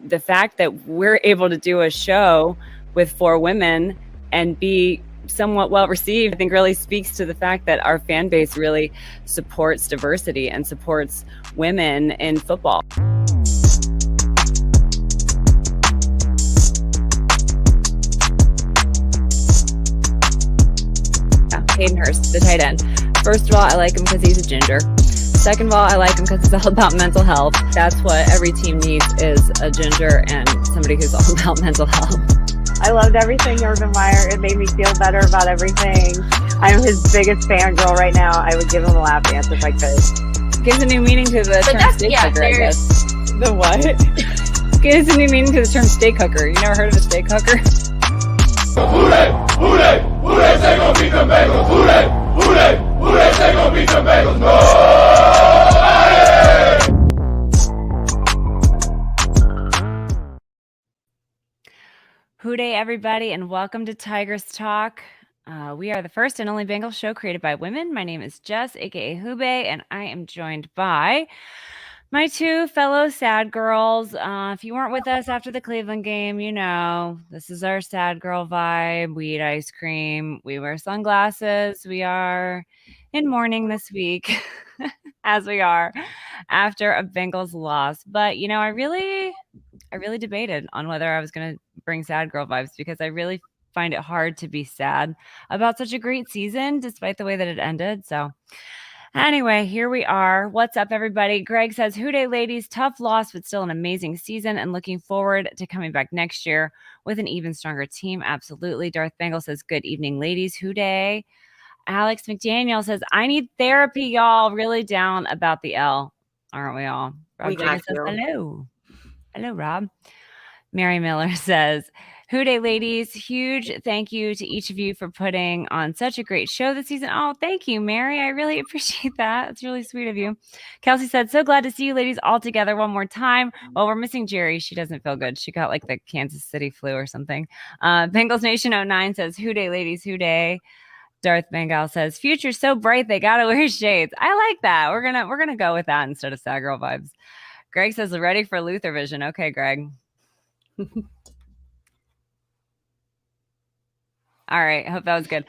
the fact that we're able to do a show with 4 women and be somewhat well received, I think really speaks to the fact that our fan base really supports diversity and supports women in football. Hayden Hurst, the tight end. First of all, I like him because he's a ginger. Second of all, I like him because it's all about mental health. That's what every team needs, is a ginger and somebody who's all about mental health. I loved everything Urban Meyer. It made me feel better about everything. I'm his biggest fangirl right now. I would give him a lap dance if I could. Gives a new meaning to the term steak hooker, I guess. The what? Gives a new meaning to the term steak hooker. You never heard of a steak hooker? WHODEY, they gon' beat the Bengals. WHODEY, they gon' beat the Bengals. WHODEY, everybody, and welcome to Tigress Talk. We are the first and only Bengals show created by women. My name is Jess, aka WHODEY, and I am joined by my 2 fellow sad girls. If you weren't with us after the Cleveland game, you know, this is our sad girl vibe. We eat ice cream. We wear sunglasses. We are in mourning this week, as we are after a Bengals loss. But, you know, I really debated on whether I was going to bring sad girl vibes, because I really find it hard to be sad about such a great season, despite the way that it ended. So anyway, here we are. What's up, everybody? Greg says, WHODEY ladies, tough loss, but still an amazing season and looking forward to coming back next year with an even stronger team. Absolutely. Darth Bengal says, good evening, ladies. WHODEY. Alex McDaniel says, I need therapy, y'all. Really down about the L. Aren't we all? Rob We got says, you. hello. Hello, Rob. Mary Miller says, WHODEY ladies, huge thank you to each of you for putting on such a great show this season. Oh, thank you, Mary. I really appreciate that. It's really sweet of you. Kelsey said, so glad to see you ladies all together one more time. Well, we're missing Jerry. She doesn't feel good. She got like the Kansas City flu or something. Bengals Nation 09 says, WHODEY ladies, WHODEY. Darth Bengal says, future's so bright they gotta wear shades. I like that. We're gonna go with that instead of sad girl vibes. Greg says, ready for Luther vision. Okay, Greg. All right. I hope that was good.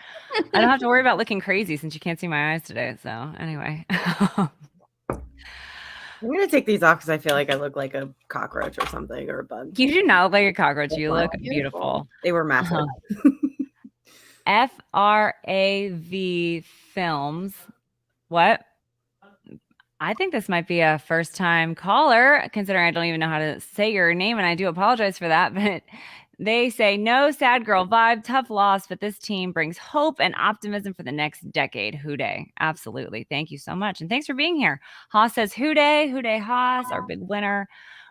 I don't have to worry about looking crazy since you can't see my eyes today. So anyway. I'm going to take these off because I feel like I look like a cockroach or something, or a bug. You do not look like a cockroach. You look beautiful. They were massive. FRAV Films. What? I think this might be a first-time caller, considering I don't even know how to say your name, and I do apologize for that. But they say, no sad girl vibe, tough loss, but this team brings hope and optimism for the next decade. WHODEY. Absolutely. Thank you so much. And thanks for being here. Haas says, WHODEY. WHODEY Haas, our big winner.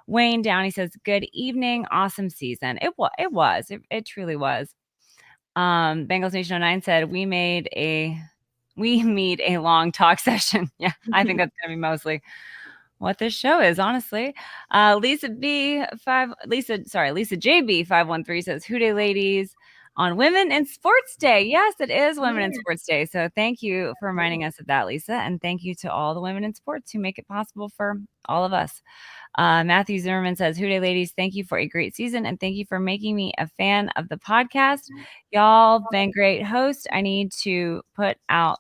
Wayne Downey says, good evening. Awesome season. It was. It truly was. Bengals Nation 09 said, we need a long talk session. Yeah, I think that's going to be mostly what this show is, honestly. Lisa JB 513 says, WHODEY ladies on Women in Sports Day. Yes, it is Women in Sports Day. So thank you for reminding us of that, Lisa. And thank you to all the women in sports who make it possible for all of us. Matthew Zimmerman says, WHODEY ladies, thank you for a great season. And thank you for making me a fan of the podcast. Y'all been great hosts. I need to put a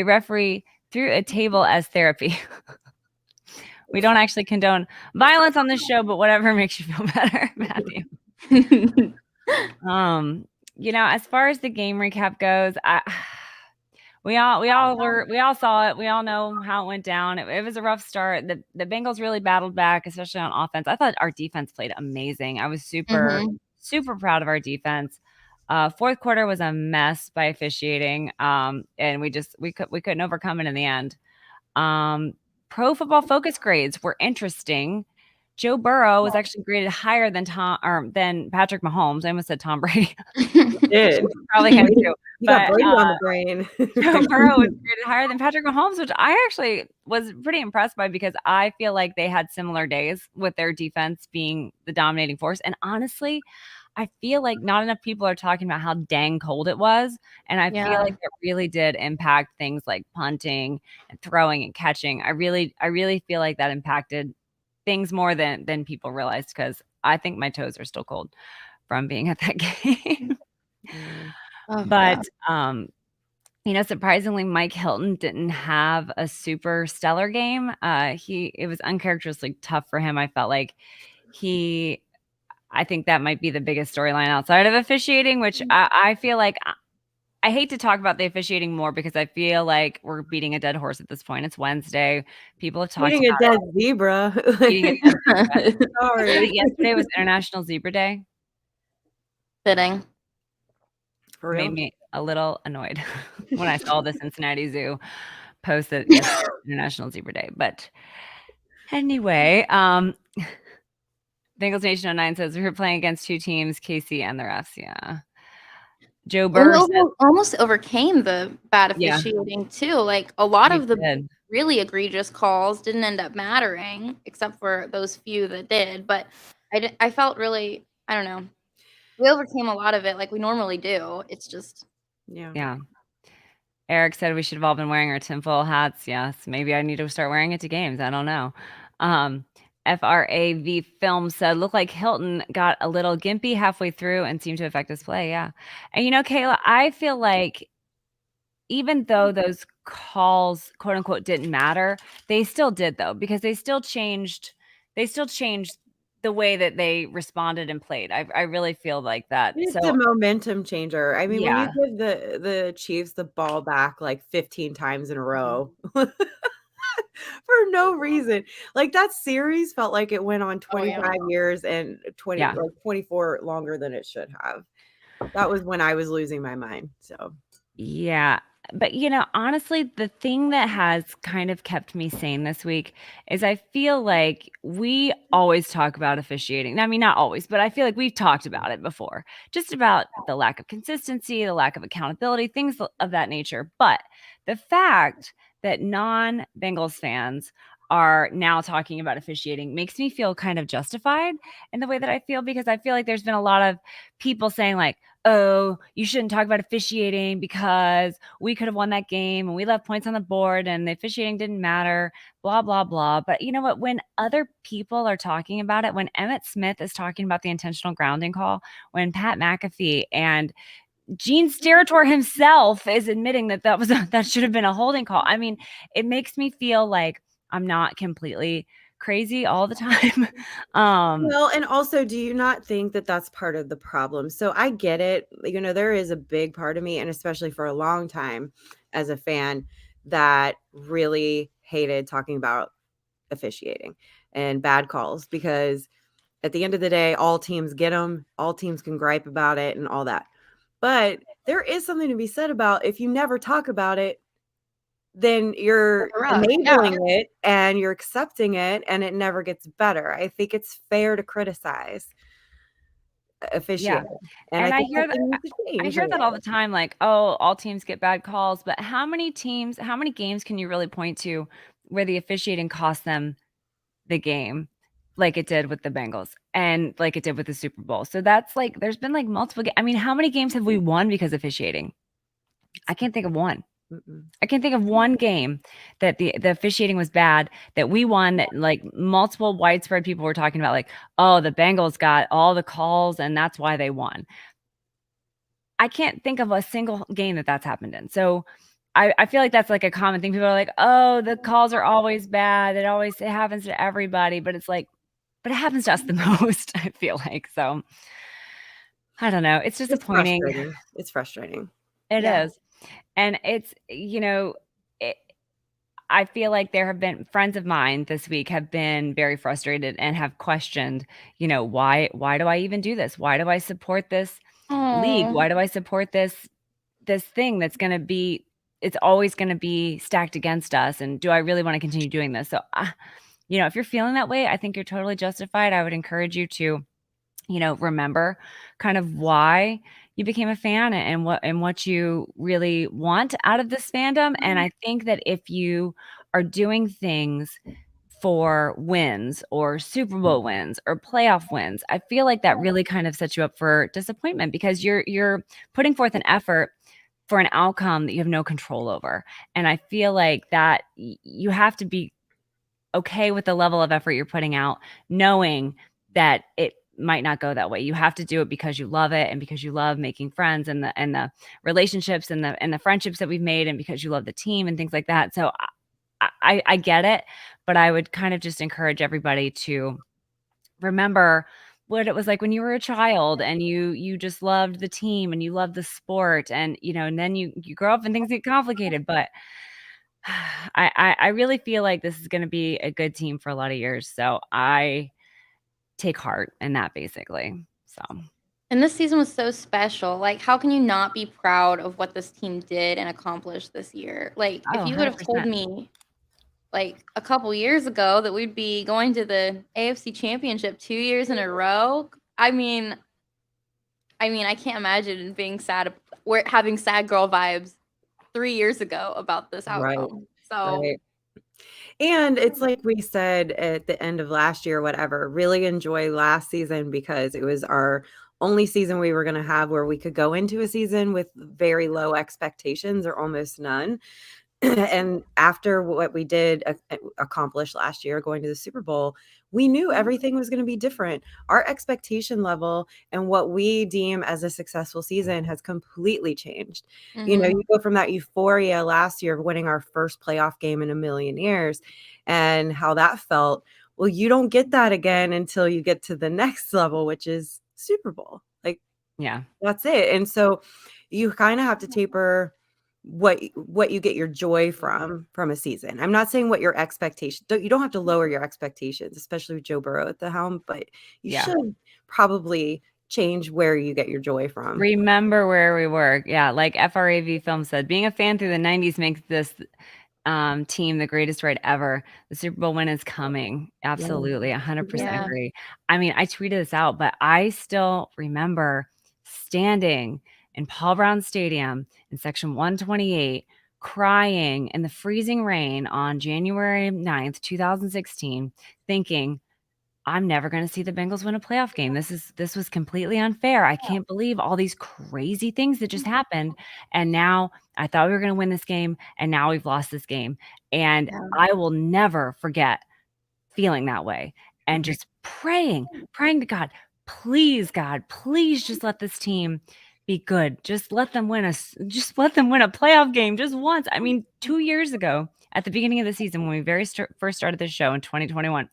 referee through a table as therapy. We don't actually condone violence on this show, but whatever makes you feel better, Matthew. You know, as far as the game recap goes, we all saw it. We all know how it went down. It was a rough start. The Bengals really battled back, especially on offense. I thought our defense played amazing. I was super proud of our defense. Fourth quarter was a mess by officiating. And we couldn't overcome it in the end. Pro Football Focus grades were interesting. Joe Burrow was actually graded higher than Patrick Mahomes. I almost said Tom Brady. Did. Probably him too. You got Brady on the brain. Joe Burrow was graded higher than Patrick Mahomes, which I actually was pretty impressed by, because I feel like they had similar days with their defense being the dominating force. And honestly, I feel like not enough people are talking about how dang cold it was. And I feel like it really did impact things like punting and throwing and catching. I really feel like that impacted things more than people realized, because I think my toes are still cold from being at that game. But surprisingly, Mike Hilton didn't have a super stellar game. It was uncharacteristically tough for him. I felt like I think that might be the biggest storyline outside of officiating, which I feel like I hate to talk about the officiating more, because I feel like we're beating a dead horse at this point. It's Wednesday. People have talked Beating a dead zebra. Beating a dead zebra. Sorry. Yesterday was International Zebra Day. Fitting. For real? Made me a little annoyed when I saw the Cincinnati Zoo post that yesterday was International Zebra Day. But anyway, Bengals Nation 09 says we were playing against two teams, KC and the refs. Yeah. Joe Burr almost overcame the bad officiating too. Like a lot of the really egregious calls didn't end up mattering, except for those few that did. But I felt really, I don't know. We overcame a lot of it like we normally do. It's just yeah. Eric said we should have all been wearing our tinfoil hats. Yes, maybe I need to start wearing it to games. I don't know. FRAV Film said, looked like Hilton got a little gimpy halfway through and seemed to affect his play. Yeah. And Kayla, I feel like even though those calls, quote unquote, didn't matter, they still did, though, because they still changed the way that they responded and played. I really feel like that. It's a momentum changer. I mean, when you give the Chiefs the ball back like 15 times in a row for no reason, like that series felt like it went on 25 years and 24 longer than it should have. That was when I was losing my mind. So yeah. But, honestly, the thing that has kind of kept me sane this week is I feel like we always talk about officiating. I mean, not always, but I feel like we've talked about it before, just about the lack of consistency, the lack of accountability, things of that nature. But the fact that non-Bengals fans are now talking about officiating makes me feel kind of justified in the way that I feel, because I feel like there's been a lot of people saying like, oh, you shouldn't talk about officiating because we could have won that game and we left points on the board and the officiating didn't matter, blah, blah, blah. But you know what? When other people are talking about it, when Emmitt Smith is talking about the intentional grounding call, when Pat McAfee and Gene Steratore himself is admitting that should have been a holding call. I mean, it makes me feel like I'm not completely crazy all the time. Well, and also, do you not think that that's part of the problem? So I get it. There is a big part of me, and especially for a long time as a fan, that really hated talking about officiating and bad calls, because at the end of the day, all teams get them, all teams can gripe about it and all that. But there is something to be said about, if you never talk about it, then you're enabling it and you're accepting it, and it never gets better. I think it's fair to criticize officiating. Yeah. And I hear that all the time, like, oh, all teams get bad calls. But how many games can you really point to where the officiating cost them the game, like it did with the Bengals and like it did with the Super Bowl? So that's like, there's been like multiple I mean, how many games have we won because of officiating? I can't think of one. I can think of one game that the officiating was bad that we won, that like multiple widespread people were talking about, like, oh, the Bengals got all the calls and that's why they won. I can't think of a single game that's happened in. So I feel like that's like a common thing. People are like, oh, the calls are always bad. It happens to everybody, but it's like, but it happens to us the most, I feel like. So I don't know. It's disappointing. It's frustrating. It is. And it's, I feel like there have been friends of mine this week have been very frustrated and have questioned, why do I even do this? Why do I support this league? Why do I support this thing that's going to be, it's always going to be stacked against us? And do I really want to continue doing this? So, if you're feeling that way, I think you're totally justified. I would encourage you to, remember kind of why you became a fan and what you really want out of this fandom. And I think that if you are doing things for wins or Super Bowl wins or playoff wins, I feel like that really kind of sets you up for disappointment, because you're putting forth an effort for an outcome that you have no control over. And I feel like that you have to be okay with the level of effort you're putting out, knowing that it might not go that way. You have to do it because you love it and because you love making friends and the relationships and the friendships that we've made, and because you love the team and things like that. So I get it, but I would kind of just encourage everybody to remember what it was like when you were a child and you just loved the team and you loved the sport, and and then you grow up and things get complicated. But I really feel like this is going to be a good team for a lot of years. So I take heart in that, basically. So. And this season was so special. Like, how can you not be proud of what this team did and accomplished this year? Like, if you would have told 100%. me like a couple years ago that we'd be going to the AFC Championship 2 years in a row, I mean, I can't imagine being sad. We're having sad girl vibes 3 years ago about this outcome. So. And it's like we said at the end of last year, whatever, really enjoy last season because it was our only season we were going to have where we could go into a season with very low expectations or almost none. And after what we did accomplish last year, going to the Super Bowl, we knew everything was going to be different. Our expectation level and what we deem as a successful season has completely changed. You go from that euphoria last year of winning our first playoff game in a million years and how that felt. Well, you don't get that again until you get to the next level, which is Super Bowl. Like, yeah, that's it. And so you kind of have to taper what you get your joy from a season. I'm not saying what your expectations, you don't have to lower your expectations, especially with Joe Burrow at the helm, but you should probably change where you get your joy from. Remember where we were. Yeah, like FRAV Film said, being a fan through the 90s makes this team the greatest ride ever. The Super Bowl win is coming. Absolutely. 100% agree. I mean, I tweeted this out, but I still remember standing in Paul Brown Stadium in section 128, crying in the freezing rain on January 9th, 2016, thinking, I'm never going to see the Bengals win a playoff game. This was completely unfair. I can't believe all these crazy things that just happened. And now I thought we were going to win this game, and now we've lost this game. And I will never forget feeling that way and just praying to God, please, just let this team be good. Just let them win a playoff game just once. I mean, 2 years ago at the beginning of the season, when we first started this show in 2021,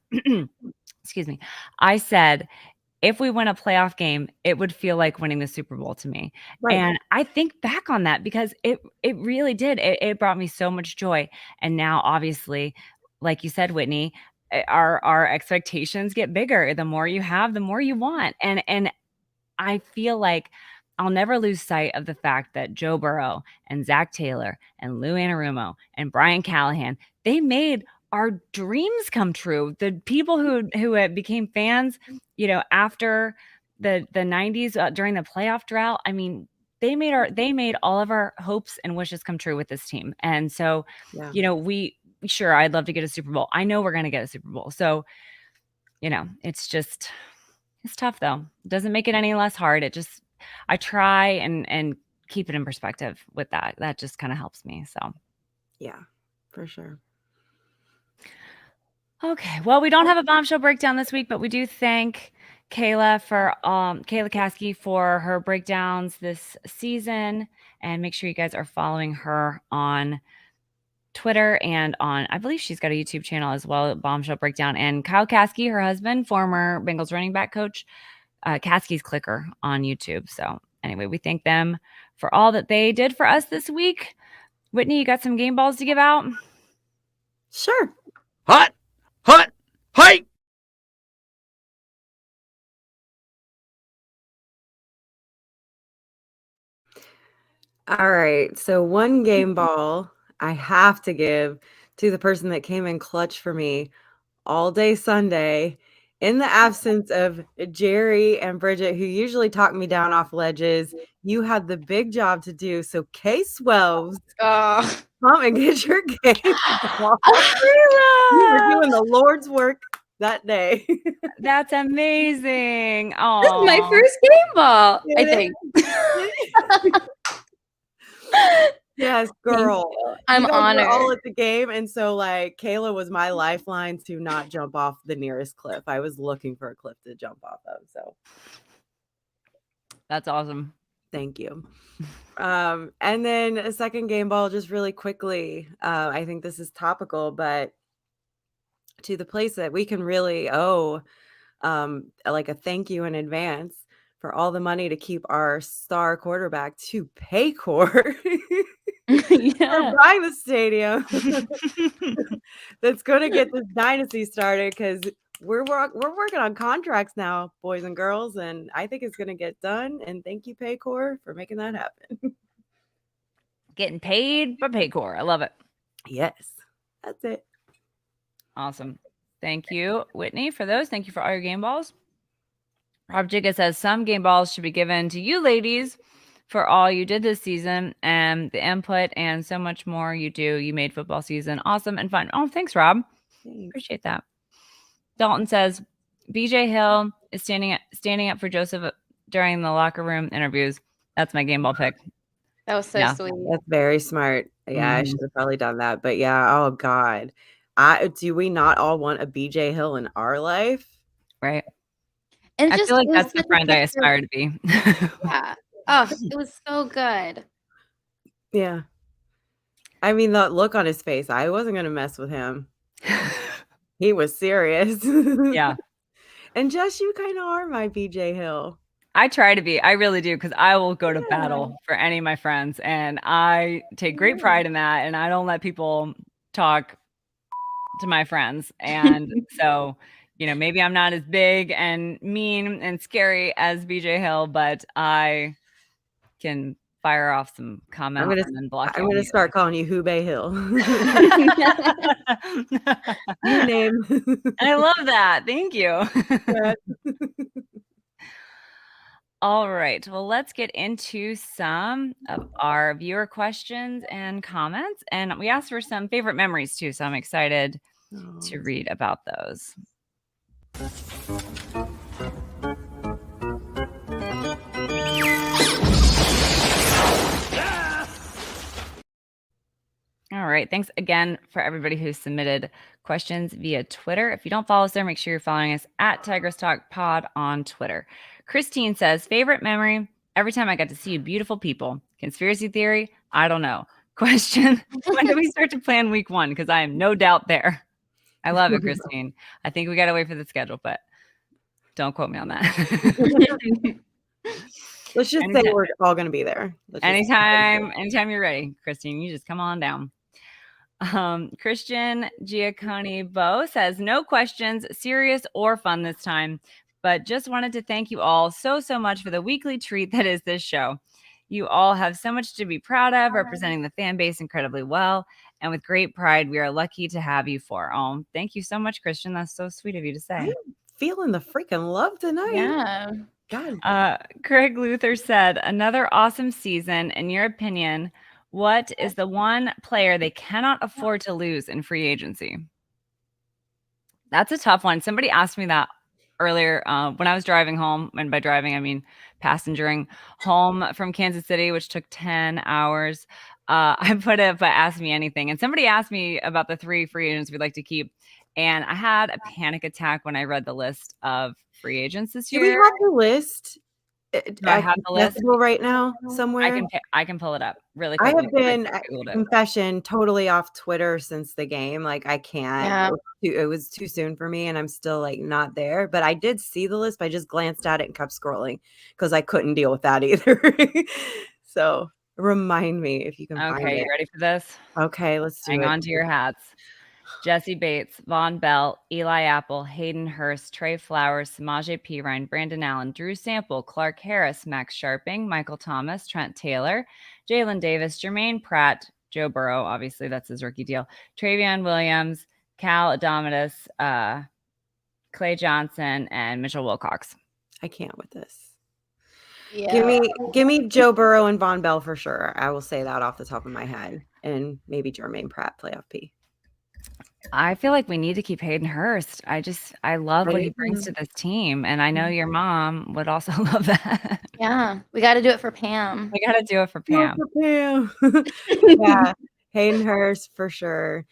excuse me, I said, if we win a playoff game, it would feel like winning the Super Bowl to me. Right. And I think back on that because it really did. It brought me so much joy. And now, obviously, like you said, Whitney, our expectations get bigger. The more you have, the more you want. And I feel like I'll never lose sight of the fact that Joe Burrow and Zach Taylor and Lou Anarumo and Brian Callahan, they made our dreams come true. The people who became fans, after the 90s during the playoff drought, I mean, they made all of our hopes and wishes come true with this team. And so, sure, I'd love to get a Super Bowl. I know we're going to get a Super Bowl. So, it's tough though. It doesn't make it any less hard. I try and keep it in perspective with that. That just kind of helps me. So, yeah, for sure. Okay. Well, we don't have a bombshell breakdown this week, but we do thank Kayla Caskey for her breakdowns this season. And make sure you guys are following her on Twitter and I believe she's got a YouTube channel as well, Bombshell Breakdown. And Kyle Caskey, her husband, former Bengals running back coach, Caskey's Clicker on YouTube. So anyway, we thank them for all that they did for us this week. Whitney, you got some game balls to give out? Sure. Hot! Hike! All right. So one game ball I have to give to the person that came in clutch for me all day Sunday in the absence of Jerry and Bridget, who usually talk me down off ledges. You had the big job to do. So K-12s, come and get your game ball. You were doing the Lord's work that day. That's amazing. Oh, this is my first game ball, I think. Yes, girl. I'm you guys honored. were all at the game, and so like Kayla was my lifeline to not jump off the nearest cliff. I was looking for a cliff to jump off of. So that's awesome. Thank you. And then a second game ball, just really quickly. I think this is topical, but to the place that we can really owe like a thank you in advance for all the money to keep our star quarterback to Paycor for buying the stadium that's going to get this dynasty started, because we're working on contracts now, boys and girls, and I think it's going to get done. And thank you, Paycor, for making that happen. Getting paid by Paycor. I love it. Yes, that's it. Awesome. Thank you, Whitney, for those. Thank you for all your game balls. Rob Jigga says some game balls should be given to you ladies for all you did this season and the input and so much more you do. You made football season awesome and fun. Oh, thanks, Rob. Thanks. Appreciate that. Dalton says BJ Hill is standing up for Joseph during the locker room interviews. That's my game ball pick. That was so sweet. That's very smart. Yeah, I should have probably done that. But yeah, oh God. Do we not all want a BJ Hill in our life? Right. And I feel like that's the friend I aspire to be. Yeah. Oh, it was so good. Yeah. I mean, the look on his face, I wasn't going to mess with him. He was serious. Yeah. And Jess, you kind of are my BJ Hill. I try to be. I really do, because I will go to battle for any of my friends, and I take great pride in that, and I don't let people talk to my friends. And so, maybe I'm not as big and mean and scary as BJ Hill, but I can fire off some comments and then block you. I'm going to start calling you Hube Hill. New name. I love that. Thank you. All right. Well, let's get into some of our viewer questions and comments. And we asked for some favorite memories too, so I'm excited to read about those. All right. Thanks again for everybody who submitted questions via Twitter. If you don't follow us there, make sure you're following us at Tigress Talk Pod on Twitter. Christine says, favorite memory, every time I got to see you beautiful people. Conspiracy theory, I don't know. Question, when do we start to plan week 1? Because I am no doubt there. I love it, Christine. I think we got to wait for the schedule, but don't quote me on that. Let's just say we're all going to be there. Anytime you're ready, Christine, you just come on down. Christian Giacconi Bo says, no questions, serious or fun this time, but just wanted to thank you all so much for the weekly treat that is this show. You all have so much to be proud of, representing the fan base incredibly well, and with great pride, we are lucky to have you for. Oh, thank you so much, Christian. That's so sweet of you to say. I'm feeling the freaking love tonight. Yeah. God. Craig Luther said, another awesome season. In your opinion, what is the one player they cannot afford to lose in free agency? That's a tough one. Somebody asked me that earlier when I was driving home, and by driving, I mean passengering home from Kansas City, which took 10 hours. I put it, but ask me anything. And somebody asked me about the 3 free agents we'd like to keep. And I had a panic attack when I read the list of free agents this year. Do we have the list? Do I have the list right now somewhere? I can pull it up really quickly. I have been, confession, totally off Twitter since the game. Like, I can't. Yeah. It was too soon for me, and I'm still like not there. But I did see the list. But I just glanced at it and kept scrolling because I couldn't deal with that either. So remind me if you can find it. Okay, you ready for this? Okay, let's do it. Hang on to your hats. Jesse Bates, Von Bell, Eli Apple, Hayden Hurst, Trey Flowers, Samaje Perine, Brandon Allen, Drew Sample, Clark Harris, Max Sharping, Michael Thomas, Trent Taylor, Jalen Davis, Jermaine Pratt, Joe Burrow, obviously that's his rookie deal, Travion Williams, Cal Adamidas, Clay Johnson, and Mitchell Wilcox. I can't with this. Yeah. Give me Joe Burrow and Von Bell for sure. I will say that off the top of my head, and maybe Jermaine Pratt, playoff P. I feel like we need to keep Hayden Hurst. I love what he brings to this team, and I know your mom would also love that. Yeah, we got to do it for Pam. We got to do it for Pam. Yeah, Hayden Hurst for sure.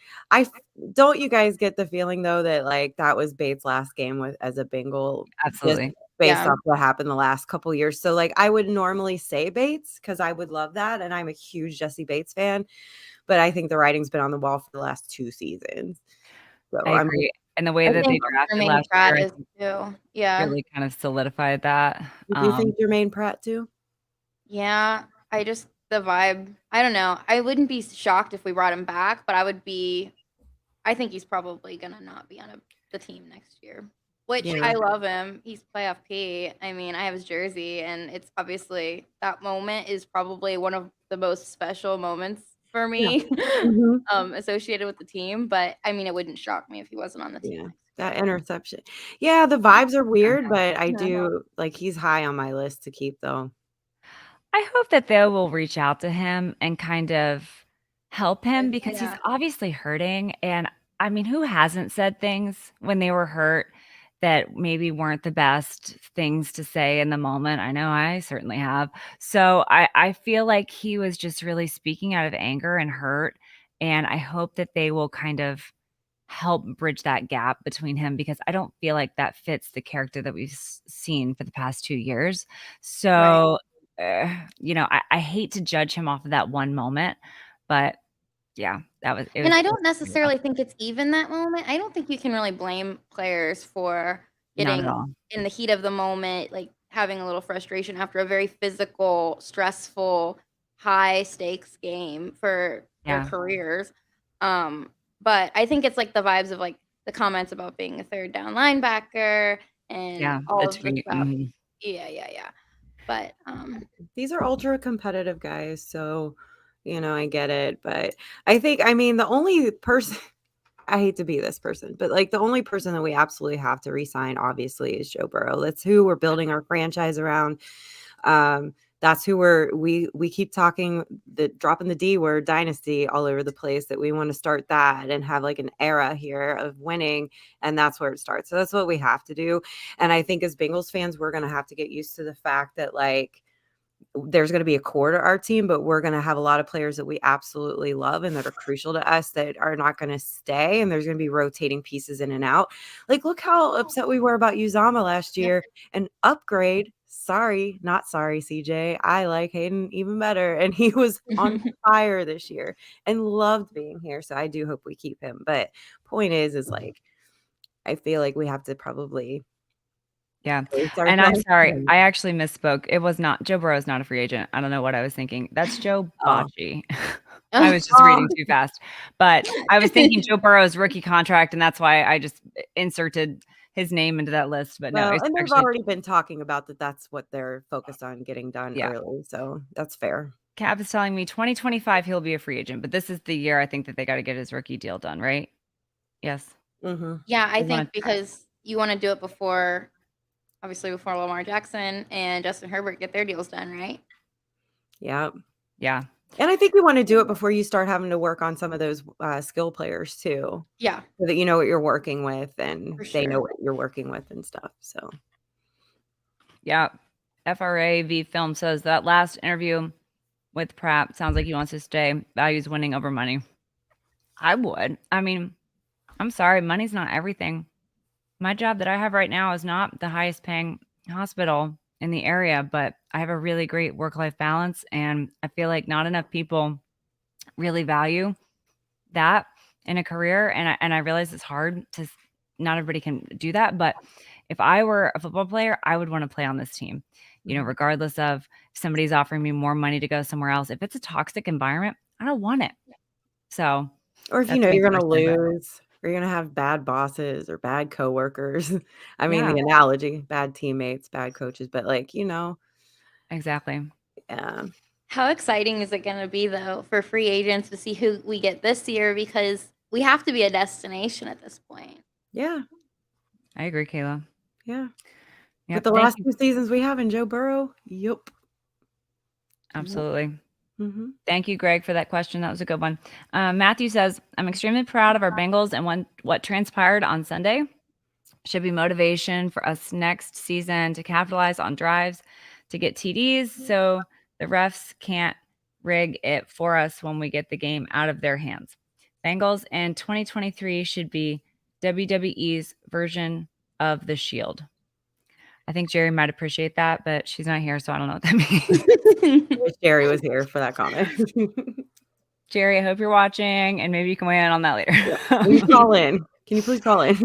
Don't you guys get the feeling though that like that was Bates' last game as a Bengal? Absolutely. Based off what happened the last couple years. So like I would normally say Bates because I would love that, and I'm a huge Jesse Bates fan. But I think the writing's been on the wall for the last 2 seasons. So I agree. And the way that they drafted last year really kind of solidified that. Do you think Jermaine Pratt too? Yeah, the vibe. I don't know. I wouldn't be shocked if we brought him back, but I think he's probably gonna not be on the team next year. Which I love him. He's playoff P. I mean, I have his jersey, and it's obviously that moment is probably one of the most special moments for me, associated with the team. But I mean, it wouldn't shock me if he wasn't on the team. Yeah, that interception. Yeah, the vibes are weird, but I do like he's high on my list to keep though. I hope that they will reach out to him and kind of help him because he's obviously hurting. And I mean, who hasn't said things when they were hurt that maybe weren't the best things to say in the moment? I know I certainly have. So I feel like he was just really speaking out of anger and hurt. And I hope that they will kind of help bridge that gap between him because I don't feel like that fits the character that we've seen for the past 2 years. So, I hate to judge him off of that one moment, but yeah, and I don't necessarily think it's even that moment. I don't think you can really blame players for getting in the heat of the moment, like having a little frustration after a very physical, stressful, high stakes game for their careers. But I think it's like the vibes of like the comments about being a third down linebacker and all of the stuff. Yeah. But these are ultra competitive guys, so I get it. But I mean, the only person I hate to be this person, but like the only person that we absolutely have to re-sign, obviously, is Joe Burrow. That's who we're building our franchise around. That's who we keep talking, dropping the D word, dynasty, all over the place, that we want to start that and have like an era here of winning. And that's where it starts. So that's what we have to do. And I think as Bengals fans, we're going to have to get used to the fact that like there's going to be a core to our team, but we're going to have a lot of players that we absolutely love and that are crucial to us that are not going to stay. And there's going to be rotating pieces in and out. Like, look how upset we were about Uzama last year. And upgrade. Sorry, not sorry, CJ. I like Hayden even better. And he was on fire this year and loved being here. So I do hope we keep him. But point is like, I feel like we have to probably. Yeah. And I'm sorry, I actually misspoke. It was not Joe Burrow is not a free agent. I don't know what I was thinking. That's Joe Bocci. I was just reading too fast. But I was thinking Joe Burrow's rookie contract, and that's why I just inserted his name into that list. But no, and they've already been talking about that. That's what they're focused on getting done early. So that's fair. Cap is telling me 2025 he'll be a free agent, but this is the year I think that they got to get his rookie deal done, right? Yes. Mm-hmm. Yeah, I think because you want to do it before Lamar Jackson and Justin Herbert get their deals done, right? Yeah. Yeah. And I think we want to do it before you start having to work on some of those skill players too. Yeah. So that you know what you're working with and they know what you're working with and stuff. So. Yeah. FRAV Film says that last interview with Pratt sounds like he wants to stay. Values winning over money. I would. I mean, I'm sorry. Money's not everything. My job that I have right now is not the highest paying hospital in the area, but I have a really great work-life balance. And I feel like not enough people really value that in a career. And I realize it's hard not everybody can do that. But if I were a football player, I would want to play on this team, regardless of if somebody's offering me more money to go somewhere else. If it's a toxic environment, I don't want it. So, or if you're going to lose. Or you're going to have bad bosses or bad coworkers. I mean, the analogy, bad teammates, bad coaches, but like, Exactly. Yeah. How exciting is it going to be, though, for free agents to see who we get this year? Because we have to be a destination at this point. Yeah. I agree, Kayla. Yeah. Yep. But the last 2 seasons we have in Joe Burrow, yep. Absolutely. Thank you, Greg, for that question. That was a good one. Matthew says, I'm extremely proud of our Bengals and what transpired on Sunday should be motivation for us next season to capitalize on drives to get TDs so the refs can't rig it for us when we get the game out of their hands. Bengals in 2023 should be WWE's version of the Shield. I think Jerry might appreciate that, but she's not here, so I don't know what that means. I wish Jerry was here for that comment. Jerry, I hope you're watching, and maybe you can weigh in on that later. Yeah. Can you call in? Can you please call in?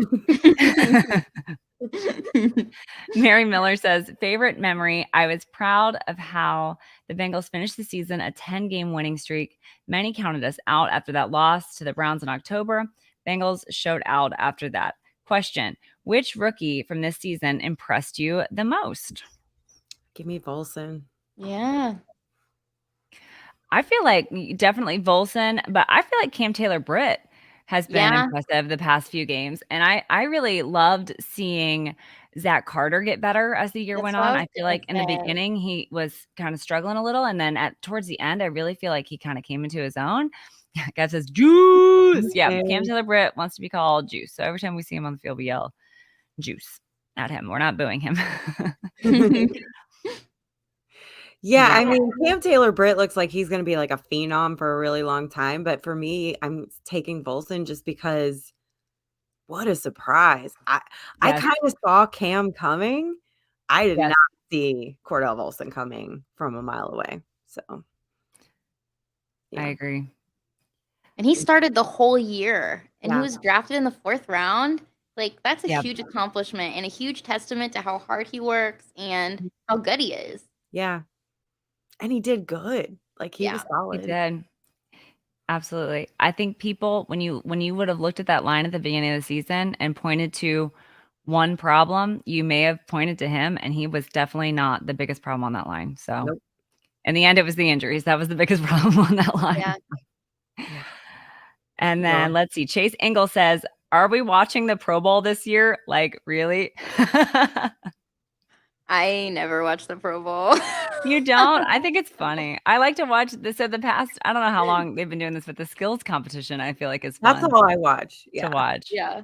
Mary Miller says, favorite memory. I was proud of how the Bengals finished the season a 10-game winning streak. Many counted us out after that loss to the Browns in October. Bengals showed out after that. Question, which rookie from this season impressed you the most? Give me Volson. Yeah. I feel like definitely Volson, but I feel like Cam Taylor-Britt has been impressive the past few games. And I really loved seeing Zach Carter get better as the year went on. I feel like in the beginning he was kind of struggling a little. And then towards the end, I really feel like he kind of came into his own. Guy says juice. Yeah, Cam Taylor-Britt wants to be called Juice. So every time we see him on the field, we yell juice at him. We're not booing him. Yeah, I mean, Cam Taylor-Britt looks like he's going to be like a phenom for a really long time. But for me, I'm taking Volson just because what a surprise. I kind of saw Cam coming. I did not see Cordell Volson coming from a mile away. So, I agree. And he started the whole year, and he was drafted in the 4th round. Like, that's a huge accomplishment and a huge testament to how hard he works and how good he is. Yeah. And he did good. Like, he was solid. He did. Absolutely. I think people, when you would have looked at that line at the beginning of the season and pointed to one problem, you may have pointed to him, and he was definitely not the biggest problem on that line. So in the end, it was the injuries. That was the biggest problem on that line. Yeah. And then let's see. Chase Engel says, are we watching the Pro Bowl this year? Like, really? I never watched the Pro Bowl. You don't? I think it's funny. I like to watch this. So the past, I don't know how long they've been doing this, but the skills competition, I feel like is fun. That's all I watch. To watch. Yeah.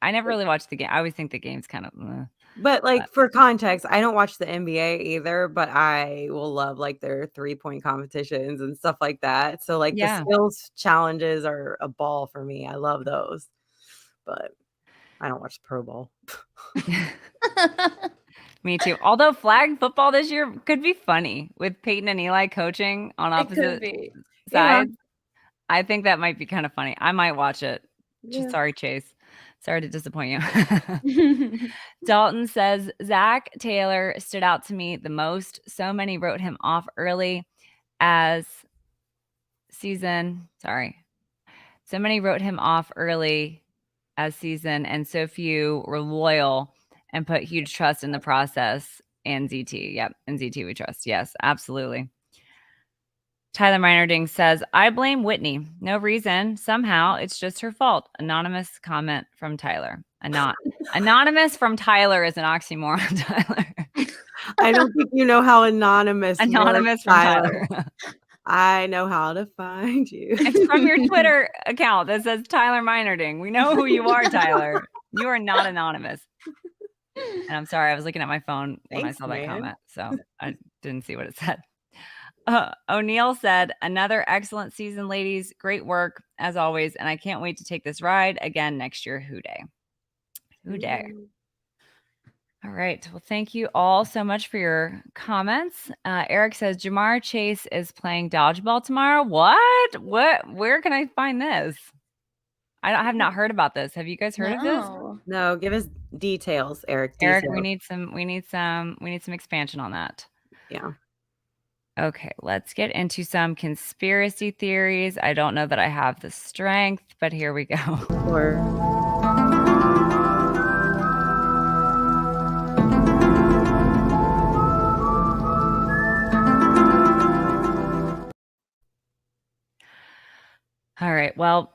I never really watched the game. I always think the game's kind of. But like for context, I don't watch the NBA either, but I will love like their 3-point competitions and stuff like that. So like the skills challenges are a ball for me. I love those, but I don't watch the Pro Bowl. Me too. Although flag football this year could be funny with Peyton and Eli coaching on opposite sides. I think that might be kind of funny. I might watch it. Sorry, Chase. Sorry to disappoint you. Dalton says, Zach Taylor stood out to me the most. So many wrote him off early as season. Sorry. So many wrote him off early as season, and so few were loyal and put huge trust in the process and ZT. Yep. And ZT we trust. Yes, absolutely. Tyler Meinerding says, I blame Whitney. No reason. Somehow it's just her fault. Anonymous comment from Tyler. Anonymous from Tyler is an oxymoron, Tyler. I don't think you know how anonymous from Tyler. I know how to find you. It's from your Twitter account that says Tyler Meinerding. We know who you are, Tyler. You are not anonymous. And I'm sorry, I was looking at my phone when I saw that comment, so I didn't see what it said. O'Neill said, another excellent season, ladies. Great work, as always, and I can't wait to take this ride again next year. WHODEY. WHODEY. All right. Well, thank you all so much for your comments. Eric says, Jamar Chase is playing dodgeball tomorrow. What? Where can I find this? I have not heard about this. Have you guys heard of this? No, give us details, Eric. Eric, we need some expansion on that. Yeah. Okay, let's get into some conspiracy theories. I don't know that I have the strength, but here we go. All right. Well,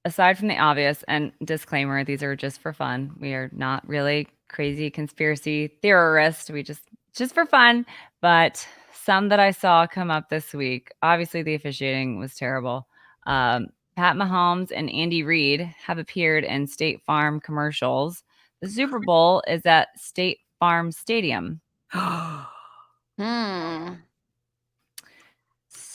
aside from the obvious, and disclaimer, these are just for fun. We are not really crazy conspiracy theorists. We just for fun, but some that I saw come up this week. Obviously, the officiating was terrible. Pat Mahomes and Andy Reid have appeared in State Farm commercials. The Super Bowl is at State Farm Stadium. So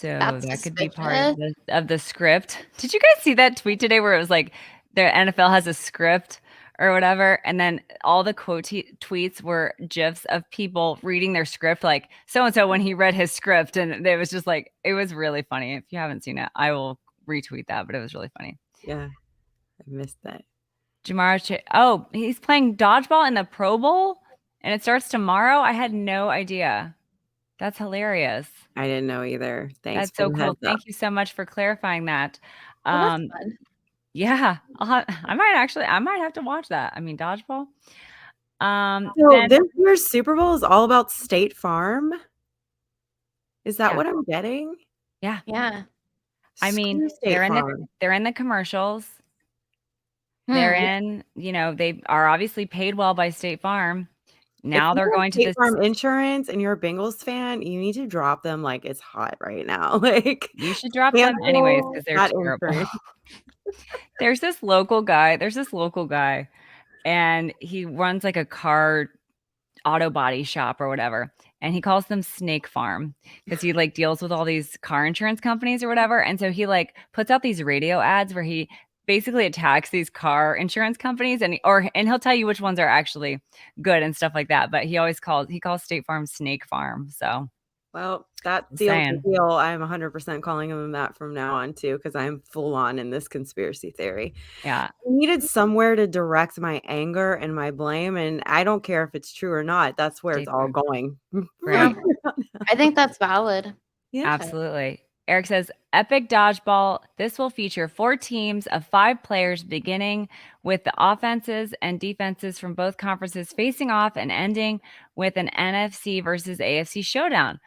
That's that could be suspicious. part of the script. Did you guys see that tweet today where it was like the NFL has a script or whatever, and then all the tweets were gifs of people reading their script, like so and so when he read his script, and it was just like it was really funny. If you haven't seen it, I will retweet that, but it was really funny. Yeah, I missed that. Oh, he's playing dodgeball in the Pro Bowl, and it starts tomorrow. I had no idea. That's hilarious. I didn't know either. Thanks. That's so cool. Thank you so much for clarifying that. Well, that's fun. Yeah, I might have to watch that. I mean, dodgeball. So this year's Super Bowl is all about State Farm. Is that what I'm getting? Yeah. Yeah. I mean, they're in the commercials. They're in, they are obviously paid well by State Farm. Now they're going to State Farm Insurance and you're a Bengals fan, you need to drop them like it's hot right now. Like you should drop them anyways because they're terrible. There's this local guy, and he runs like a car auto body shop or whatever. And he calls them Snake Farm because he like deals with all these car insurance companies or whatever. And so he like puts out these radio ads where he basically attacks these car insurance companies and he'll tell you which ones are actually good and stuff like that. But he calls State Farm Snake Farm. So, well, that seals the deal. I'm 100% calling him that from now on too, because I'm full on in this conspiracy theory. Yeah, I needed somewhere to direct my anger and my blame, and I don't care if it's true or not. That's where it's all going. Right. I think that's valid. Yeah, absolutely. Eric says, epic dodgeball. This will feature 4 teams of 5 players, beginning with the offenses and defenses from both conferences facing off and ending with an NFC versus AFC showdown.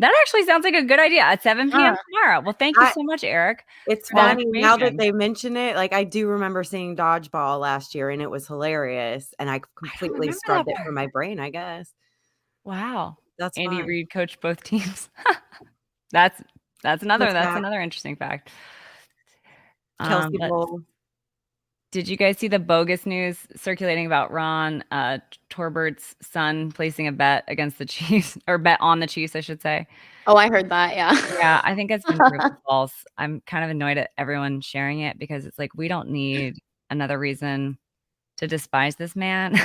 That actually sounds like a good idea at 7 p.m. tomorrow. Well, thank you so much, Eric. It's funny now that they mention it. Like, I do remember seeing dodgeball last year, and it was hilarious. And I completely scrubbed it from my brain, I guess. Wow. That's Andy Reid coached both teams. That's another interesting fact. Kelsey Bowl. Did you guys see the bogus news circulating about Ron Torbert's son placing a bet against the Chiefs, or bet on the Chiefs, I should say? Oh, I heard that. Yeah. Yeah, I think it's been proven false. I'm kind of annoyed at everyone sharing it because it's like we don't need another reason to despise this man.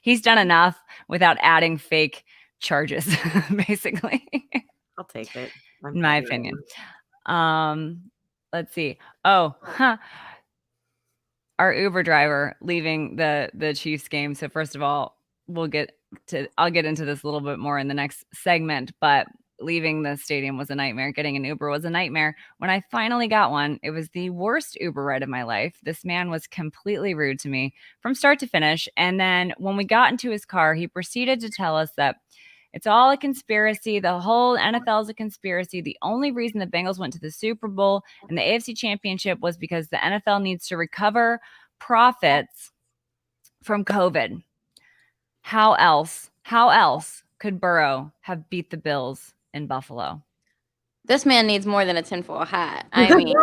He's done enough without adding fake charges, basically. I'll take it. In my opinion. Let's see. Our Uber driver leaving the Chiefs game. So first of all, I'll get into this a little bit more in the next segment, but leaving the stadium was a nightmare. Getting an Uber was a nightmare. When I finally got one, it was the worst Uber ride of my life. This man was completely rude to me from start to finish. And then when we got into his car, he proceeded to tell us that it's all a conspiracy. The whole NFL is a conspiracy. The only reason the Bengals went to the Super Bowl and the AFC Championship was because the NFL needs to recover profits from COVID. How else could Burrow have beat the Bills in Buffalo? This man needs more than a tinfoil hat. I mean,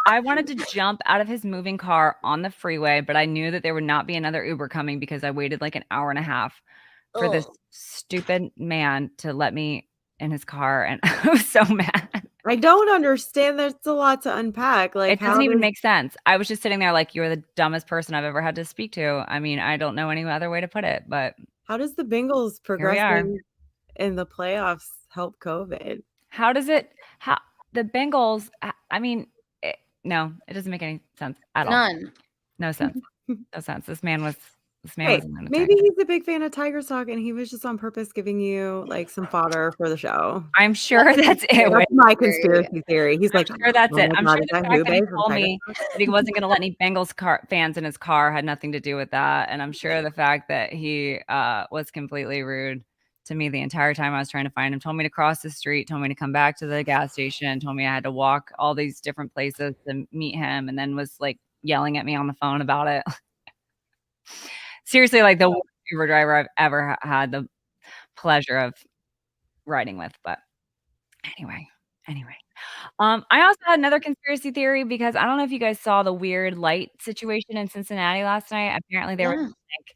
I wanted to jump out of his moving car on the freeway, but I knew that there would not be another Uber coming because I waited like an hour and a half for this stupid man to let me in his car, and I was so mad. I don't understand. There's a lot to unpack. Like, it doesn't even make sense. I was just sitting there like, you're the dumbest person I've ever had to speak to. I mean, I don't know any other way to put it, but how does the Bengals progressing in the playoffs help COVID? How the Bengals? I mean, no, it doesn't make any sense at all. None. No sense. No sense. This man was. Maybe he's a big fan of Tigress talk, and he was just on purpose giving you like some fodder for the show. I'm sure that's it. That's my conspiracy theory. He's like, sure that's it. I'm sure the fact that he told me that he wasn't going to let any Bengals fans in his car had nothing to do with that. And I'm sure the fact that he was completely rude to me the entire time I was trying to find him, told me to cross the street, told me to come back to the gas station, told me I had to walk all these different places to meet him, and then was like yelling at me on the phone about it. Seriously, like the worst Uber driver I've ever had the pleasure of riding with. But anyway. I also had another conspiracy theory because I don't know if you guys saw the weird light situation in Cincinnati last night. Apparently, there were like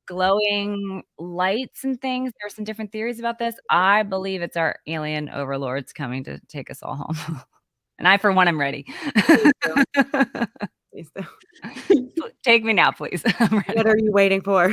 glowing lights and things. There were some different theories about this. I believe it's our alien overlords coming to take us all home. And I, for one, am ready. Please do. Take me now, please. What are you waiting for?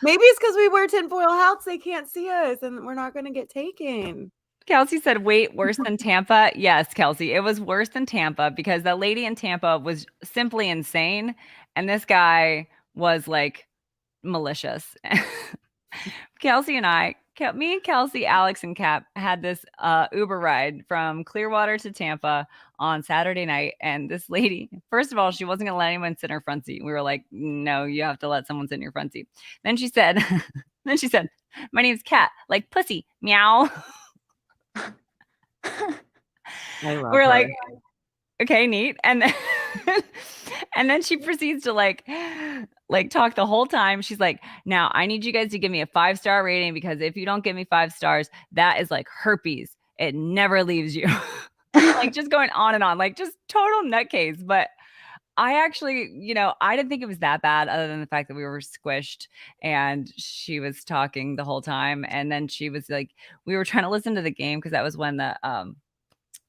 Maybe it's because we wear tinfoil hats. They can't see us, and we're not going to get taken. Kelsey said, wait, worse than Tampa? Yes, Kelsey, it was worse than Tampa because the lady in Tampa was simply insane. And this guy was like malicious. Kelsey and me and Kelsey, Alex, and Cap had this Uber ride from Clearwater to Tampa on Saturday night. And this lady, first of all, she wasn't going to let anyone sit in her front seat. We were like, no, you have to let someone sit in your front seat. Then she said, my name's Kat, like pussy, meow. We're her. like, okay, neat. And then, and then she proceeds to like talk the whole time. She's like, now I need you guys to give me a 5-star rating because if you don't give me 5 stars, that is like herpes. It never leaves you. Like just going on and on, like just total nutcase. But I actually, I didn't think it was that bad other than the fact that we were squished and she was talking the whole time. And then she was like, we were trying to listen to the game because that was when the,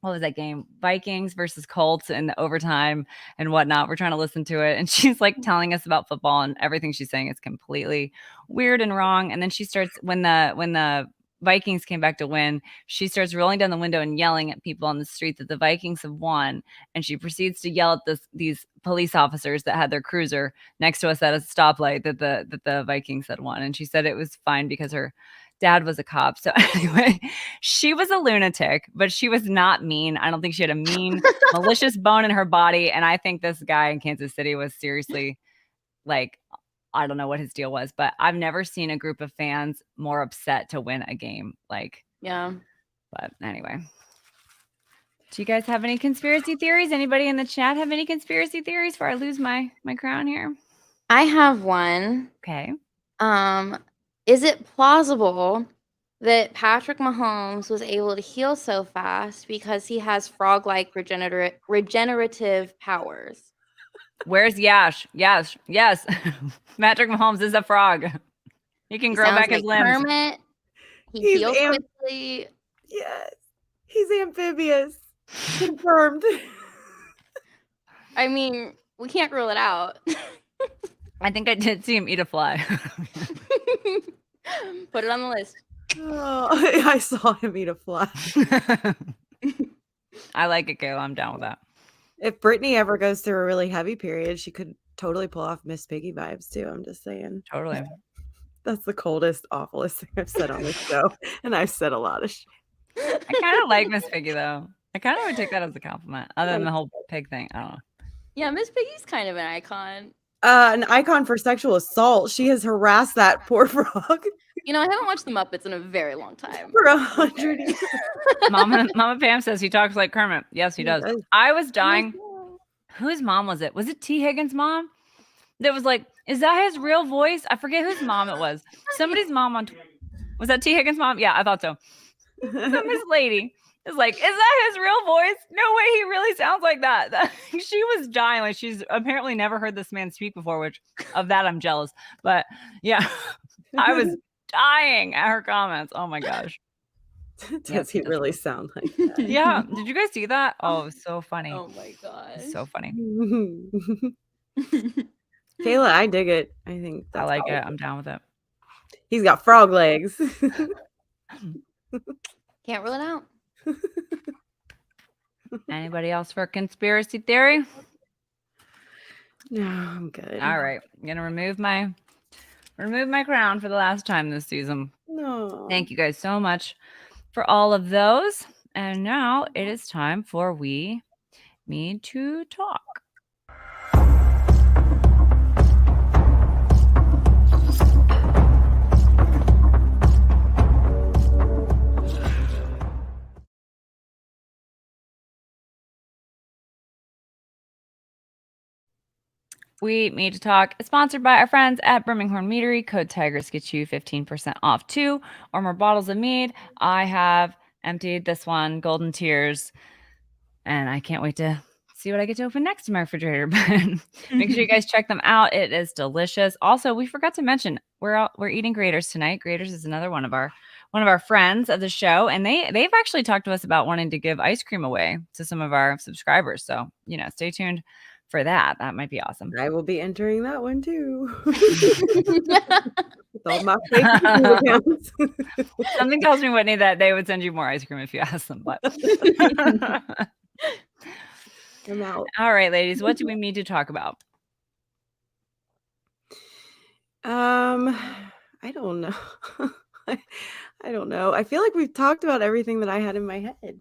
what was that game? Vikings versus Colts in the overtime and whatnot. We're trying to listen to it. And she's like telling us about football and everything she's saying is completely weird and wrong. And then she starts, when the Vikings came back to win, she starts rolling down the window and yelling at people on the street that the Vikings have won. And she proceeds to yell at these police officers that had their cruiser next to us at a stoplight that the Vikings had won. And she said it was fine because her dad was a cop. So anyway, she was a lunatic, but she was not mean. I don't think she had a mean, malicious bone in her body. And I think this guy in Kansas City was seriously like, I don't know what his deal was, but I've never seen a group of fans more upset to win a game. Like, yeah. But anyway, do you guys have any conspiracy theories? Anybody in the chat have any conspiracy theories before I lose my crown here? I have one. Okay. Is it plausible that Patrick Mahomes was able to heal so fast because he has frog-like regenerative powers? Where's Yash? Yes. Patrick Mahomes is a frog. He can grow back his limbs. Kermit. He heals quickly. Yes. He's amphibious. Confirmed. I mean, we can't rule it out. I think I did see him eat a fly. Put it on the list. Oh, I saw him eat a fly. I like it, Kayla. I'm down with that. If Brittany ever goes through a really heavy period, she could totally pull off Miss Piggy vibes too. I'm just saying. Totally. That's the coldest, awfulest thing I've said on this show. And I've said a lot of shit. I kind of like Miss Piggy though. I kind of would take that as a compliment, other than the whole pig thing. I don't know. Yeah, Miss Piggy's kind of an icon. An icon for sexual assault. She has harassed that poor frog. I haven't watched the Muppets in a very long time. For 100 years. Mama Pam says he talks like Kermit. Yes, he does. I was dying. Whose mom was it? Was it T. Higgins' mom? That was like, is that his real voice? I forget whose mom it was. Somebody's mom was that T. Higgins' mom? Yeah, I thought so. This lady is like, is that his real voice? No way, he really sounds like that. She was dying. Like she's apparently never heard this man speak before, which of that I'm jealous. But yeah, I was dying at her comments. Oh my gosh. Does he really sound like that? Yeah. Did you guys see that? Oh, it was so funny. Oh my gosh. So funny. Kayla, I dig it. I think I like it. I'm down with it. He's got frog legs. Can't rule it out. Anybody else for a conspiracy theory? No, I'm good. All right. I'm gonna remove my crown for the last time this season. No. Thank you guys so much for all of those. And now it is time for We Need to Talk. We Need to Talk is sponsored by our friends at Brimminghorn Meadery. Code Tigress gets you 15% off 2 or more bottles of mead. I have emptied this one, Golden Tears, and I can't wait to see what I get to open next in my refrigerator. But make sure you guys check them out. It is delicious. Also, we forgot to mention we're eating Graders tonight. Graders is another one of our friends of the show, and they've actually talked to us about wanting to give ice cream away to some of our subscribers. So stay tuned for that. That might be awesome. I will be entering that one too. With all my fake accounts. Something tells me, Whitney, that they would send you more ice cream if you asked them. But I'm out. All right, ladies, what do we need to talk about? I don't know. I don't know. I feel like we've talked about everything that I had in my head.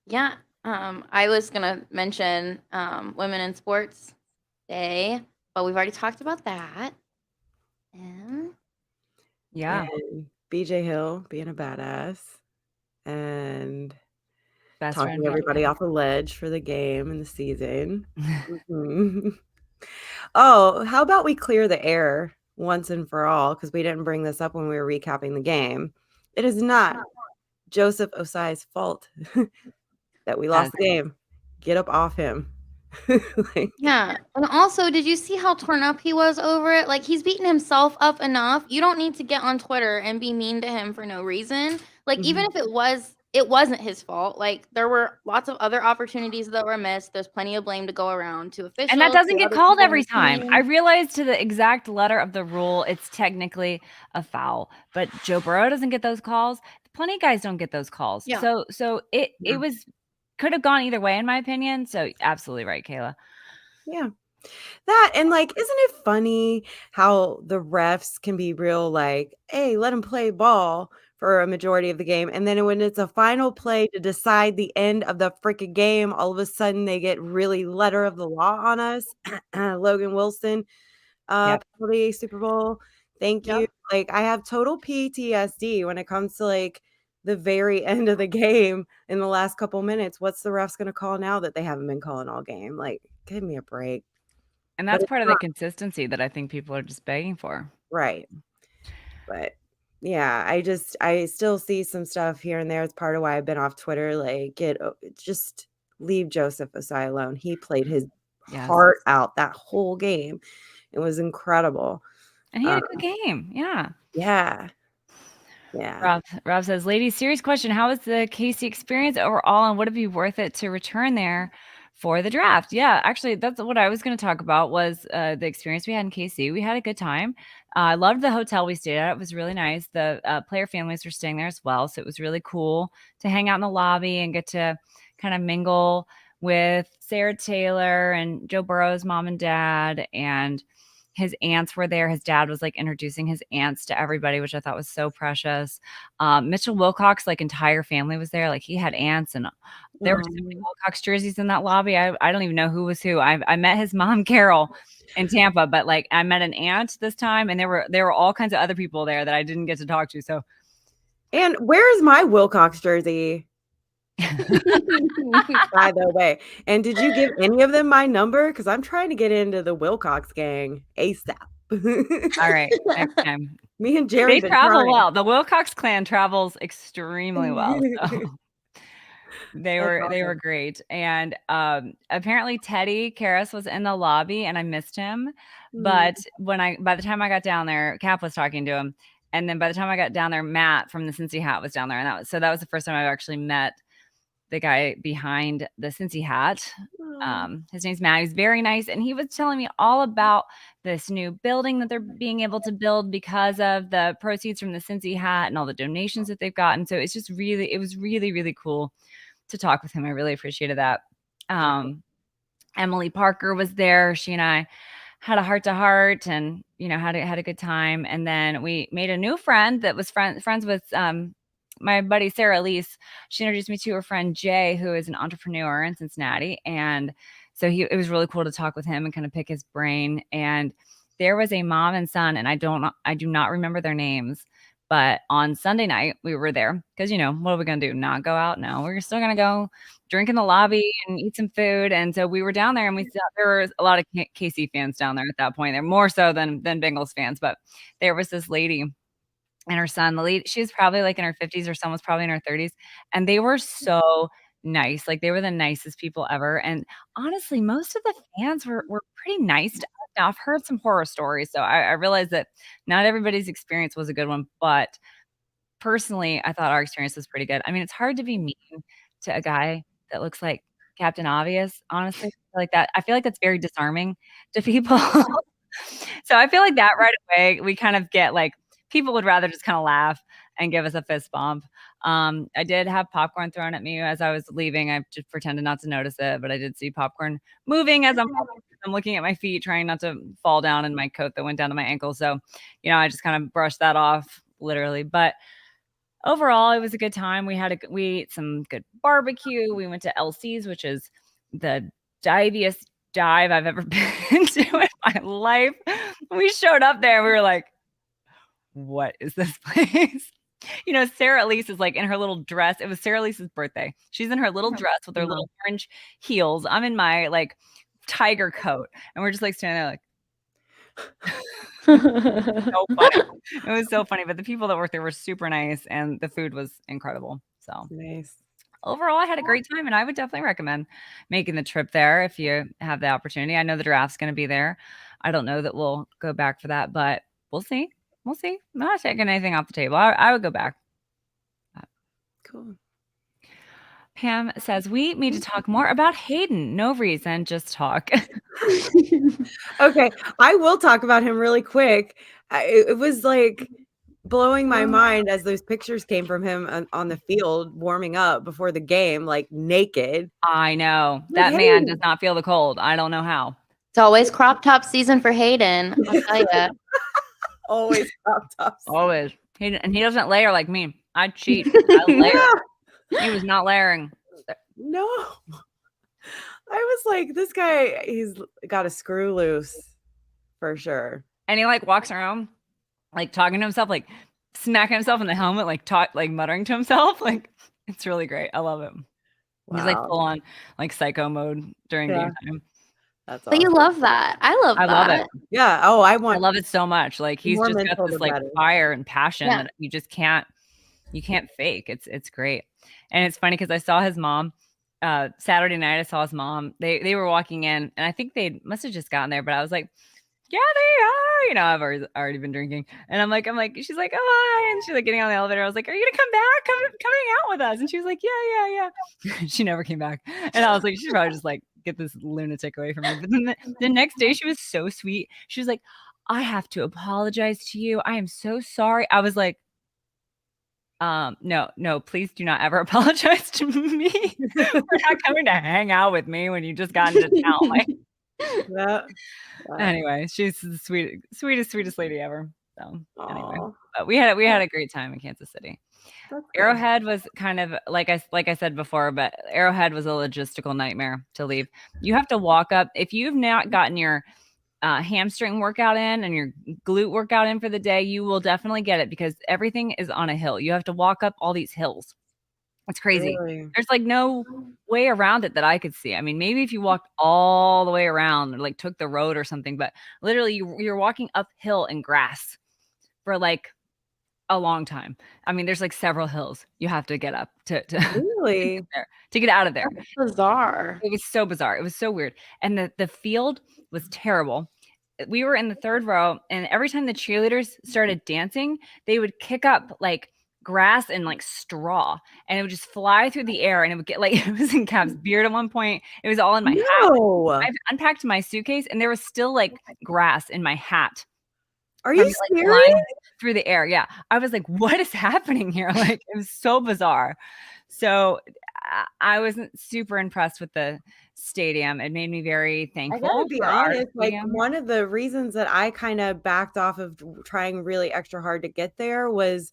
Yeah. I was gonna mention Women in Sports Day, but we've already talked about that. And and BJ Hill being a badass and Best talking everybody off a ledge for the game and the season. Oh, how about we clear the air once and for all, because we didn't bring this up when we were recapping the game. It is not Joseph Osai's fault that we lost the game. Get up off him. Yeah. And also, did you see how torn up he was over it? Like, he's beaten himself up enough. You don't need to get on Twitter and be mean to him for no reason. Like, even if it wasn't his fault. Like, there were lots of other opportunities that were missed. There's plenty of blame to go around to officials. And that doesn't get called every time. I realized to the exact letter of the rule, it's technically a foul. But Joe Burrow doesn't get those calls. Plenty of guys don't get those calls. Yeah. So it could have gone either way, in my opinion. So absolutely right, Kayla. Yeah. That, and like, isn't it funny how the refs can be real like, hey, let him play ball for a majority of the game. And then when it's a final play to decide the end of the freaking game, all of a sudden they get really letter of the law on us. Logan Wilson, penalty, Super Bowl. Thank you. Like, I have total PTSD when it comes to like the very end of the game in the last couple minutes. What's the refs going to call now that they haven't been calling all game? Like, give me a break. And that's part of the consistency that I think people are just begging for. Right. But yeah, I still see some stuff here and there. It's part of why I've been off Twitter. Like, just leave Joseph Osai alone. He played his heart out that whole game. It was incredible. And he had a good game. Yeah. Yeah. Yeah. Rob says, ladies, serious question. How was the KC experience overall, and would it be worth it to return there for the draft? Yeah, actually, that's what I was going to talk about was the experience we had in KC. We had a good time. I loved the hotel we stayed at. It was really nice. The player families were staying there as well. So it was really cool to hang out in the lobby and get to kind of mingle with Sarah Taylor and Joe Burrow's mom and dad, and his aunts were there. His dad was like introducing his aunts to everybody, which I thought was so precious. Mitchell Wilcox, like entire family was there. Like he had aunts, and there were so many Wilcox jerseys in that lobby. I don't even know who was who. I met his mom, Carol, in Tampa, but like I met an aunt this time, and there were all kinds of other people there that I didn't get to talk to. So, and where's my Wilcox jersey? By the way, and did you give any of them my number? Because I'm trying to get into the Wilcox gang ASAP. All right, next time. Me and Jerry, they travel well. The Wilcox clan travels extremely well. So. They were great. And apparently Teddy Karras was in the lobby and I missed him. But by the time I got down there, Cap was talking to him. And then by the time I got down there, Matt from the Cincy Hat was down there. And that was the first time I've actually met the guy behind the Cincy Hat. His name's Matt. He's very nice. And he was telling me all about this new building that they're being able to build because of the proceeds from the Cincy Hat and all the donations that they've gotten. So it was really, really cool to talk with him. I really appreciated that. Emily Parker was there. She and I had a heart-to-heart and, had a good time. And then we made a new friend that was friends with my buddy Sarah Elise. She introduced me to her friend Jay, who is an entrepreneur in Cincinnati. And so it was really cool to talk with him and kind of pick his brain. And there was a mom and son, and I do not remember their names, But on Sunday night, we were there because, what are we going to do? Not go out? No, we're still going to go drink in the lobby and eat some food. And so we were down there, and we saw there were a lot of KC fans down there at that point. They're more so than Bengals fans. But there was this lady and her son. The lady, she was probably like in her 50s, her son was probably in her 30s. And they were so nice. Like, they were the nicest people ever. And honestly, most of the fans were pretty nice to us. Now, I've heard some horror stories, so I realized that not everybody's experience was a good one, but personally, I thought our experience was pretty good. I mean, it's hard to be mean to a guy that looks like Captain Obvious, honestly. I feel like that's very disarming to people. So I feel like that right away, we kind of get like, people would rather just kind of laugh and give us a fist bump. I did have popcorn thrown at me as I was leaving. I just pretended not to notice it, but I did see popcorn moving as I'm looking at my feet, trying not to fall down in my coat that went down to my ankle. So, I just kind of brushed that off, literally. But overall, it was a good time. We ate some good barbecue. We went to LC's, which is the diviest dive I've ever been to in my life. We showed up there. We were like, what is this place? Sarah Elise is like in her little dress. It was Sarah Elise's birthday. She's in her little dress with her little orange heels. I'm in my like tiger coat, and we're just like standing there like so funny. It was so funny. But the people that worked there were super nice, and the food was incredible. So nice. Overall, I had a great time, and I would definitely recommend making the trip there if you have the opportunity. I know the draft's going to be there. I don't know that we'll go back for that, but we'll see. We'll see. I'm not taking anything off the table. I would go back. Cool. Pam says, we need to talk more about Hayden. No reason, just talk. Okay. I will talk about him really quick. It was like blowing my mind as those pictures came from him on the field warming up before the game, like naked. I know. That man does not feel the cold. I don't know how. It's always crop top season for Hayden. I'll tell you. Always crop tops. Always. And he doesn't layer like me. I cheat. I layer. He was not layering. No. I was like, this guy, he's got a screw loose for sure. And he like walks around like talking to himself, like smacking himself in the helmet, like muttering to himself. Like, it's really great. I love it. Wow. He's like full on like psycho mode during game time. That's awesome. But you love that. I love it. Yeah. Oh, I love it so much. Like, he's just got this like fire and passion that you just can't fake. It's great. And it's funny because I saw his mom Saturday night. I saw his mom. They were walking in, and I think they must have just gotten there, but I was like, yeah, they are. I've already been drinking, and I'm like, she's like, oh, hi, and she's like getting on the elevator. I was like, are you gonna come back? Come hang out with us? And she was like, yeah. She never came back, and I was like, she's probably just like, get this lunatic away from me. But then the next day, she was so sweet. She was like, I have to apologize to you. I am so sorry. I was like, no, please do not ever apologize to me for not coming to hang out with me when you just got into town. Like, yeah. Anyway, she's the sweetest lady ever. So anyway, but we had a great time in Kansas City. Arrowhead was kind of like I said before, but Arrowhead was a logistical nightmare to leave. You have to walk up if you've not gotten your hamstring workout in and your glute workout in for the day. You will definitely get it because everything is on a hill. You have to walk up all these hills. It's crazy. Really? There's like no way around it that I could see. I mean, maybe if you walked all the way around or like took the road or something, but literally you're walking uphill in grass for like a long time. I mean, there's like several hills you have to get up to really to get out of there. That's bizarre. It was so bizarre. It was so weird. And the field was terrible. We were in the third row, and every time the cheerleaders started dancing, they would kick up like grass and like straw, and it would just fly through the air, and it would get like, it was in Cap's beard at one point. It was all in my hat. I've unpacked my suitcase, and there was still like grass in my hat. Are you serious? Through the air. Yeah. I was like, what is happening here? Like, it was so bizarre. So I wasn't super impressed with the stadium. It made me very thankful. I gotta be honest, like one of the reasons that I kind of backed off of trying really extra hard to get there was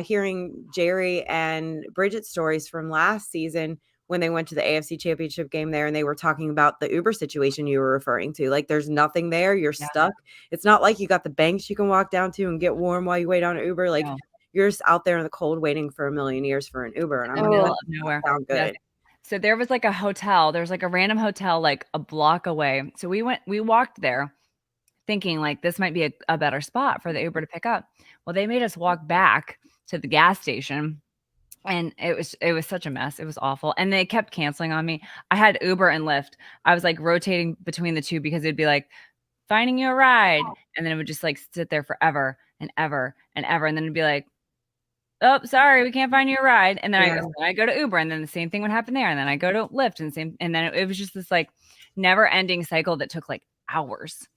hearing Jerry and Bridget's stories from last season when they went to the AFC Championship game there, and they were talking about the Uber situation you were referring to. Like, there's nothing there. You're stuck. It's not like you got the banks you can walk down to and get warm while you wait on an Uber. Like, you're just out there in the cold waiting for a million years for an Uber. And I'm middle like, of nowhere. sound good. Yes. So there was like a hotel. There was like a random hotel like a block away. So we walked there thinking like this might be a better spot for the Uber to pick up. Well, they made us walk back to the gas station. And it was such a mess. It was awful. And they kept canceling on me. I had Uber and Lyft. I was like rotating between the two because it'd be like finding you a ride. And then it would just like sit there forever and ever and ever. And then it'd be like, oh, sorry, we can't find you a ride. And then I go to Uber, and then the same thing would happen there. And then I go to Lyft, and then it was just this like never ending cycle that took like hours.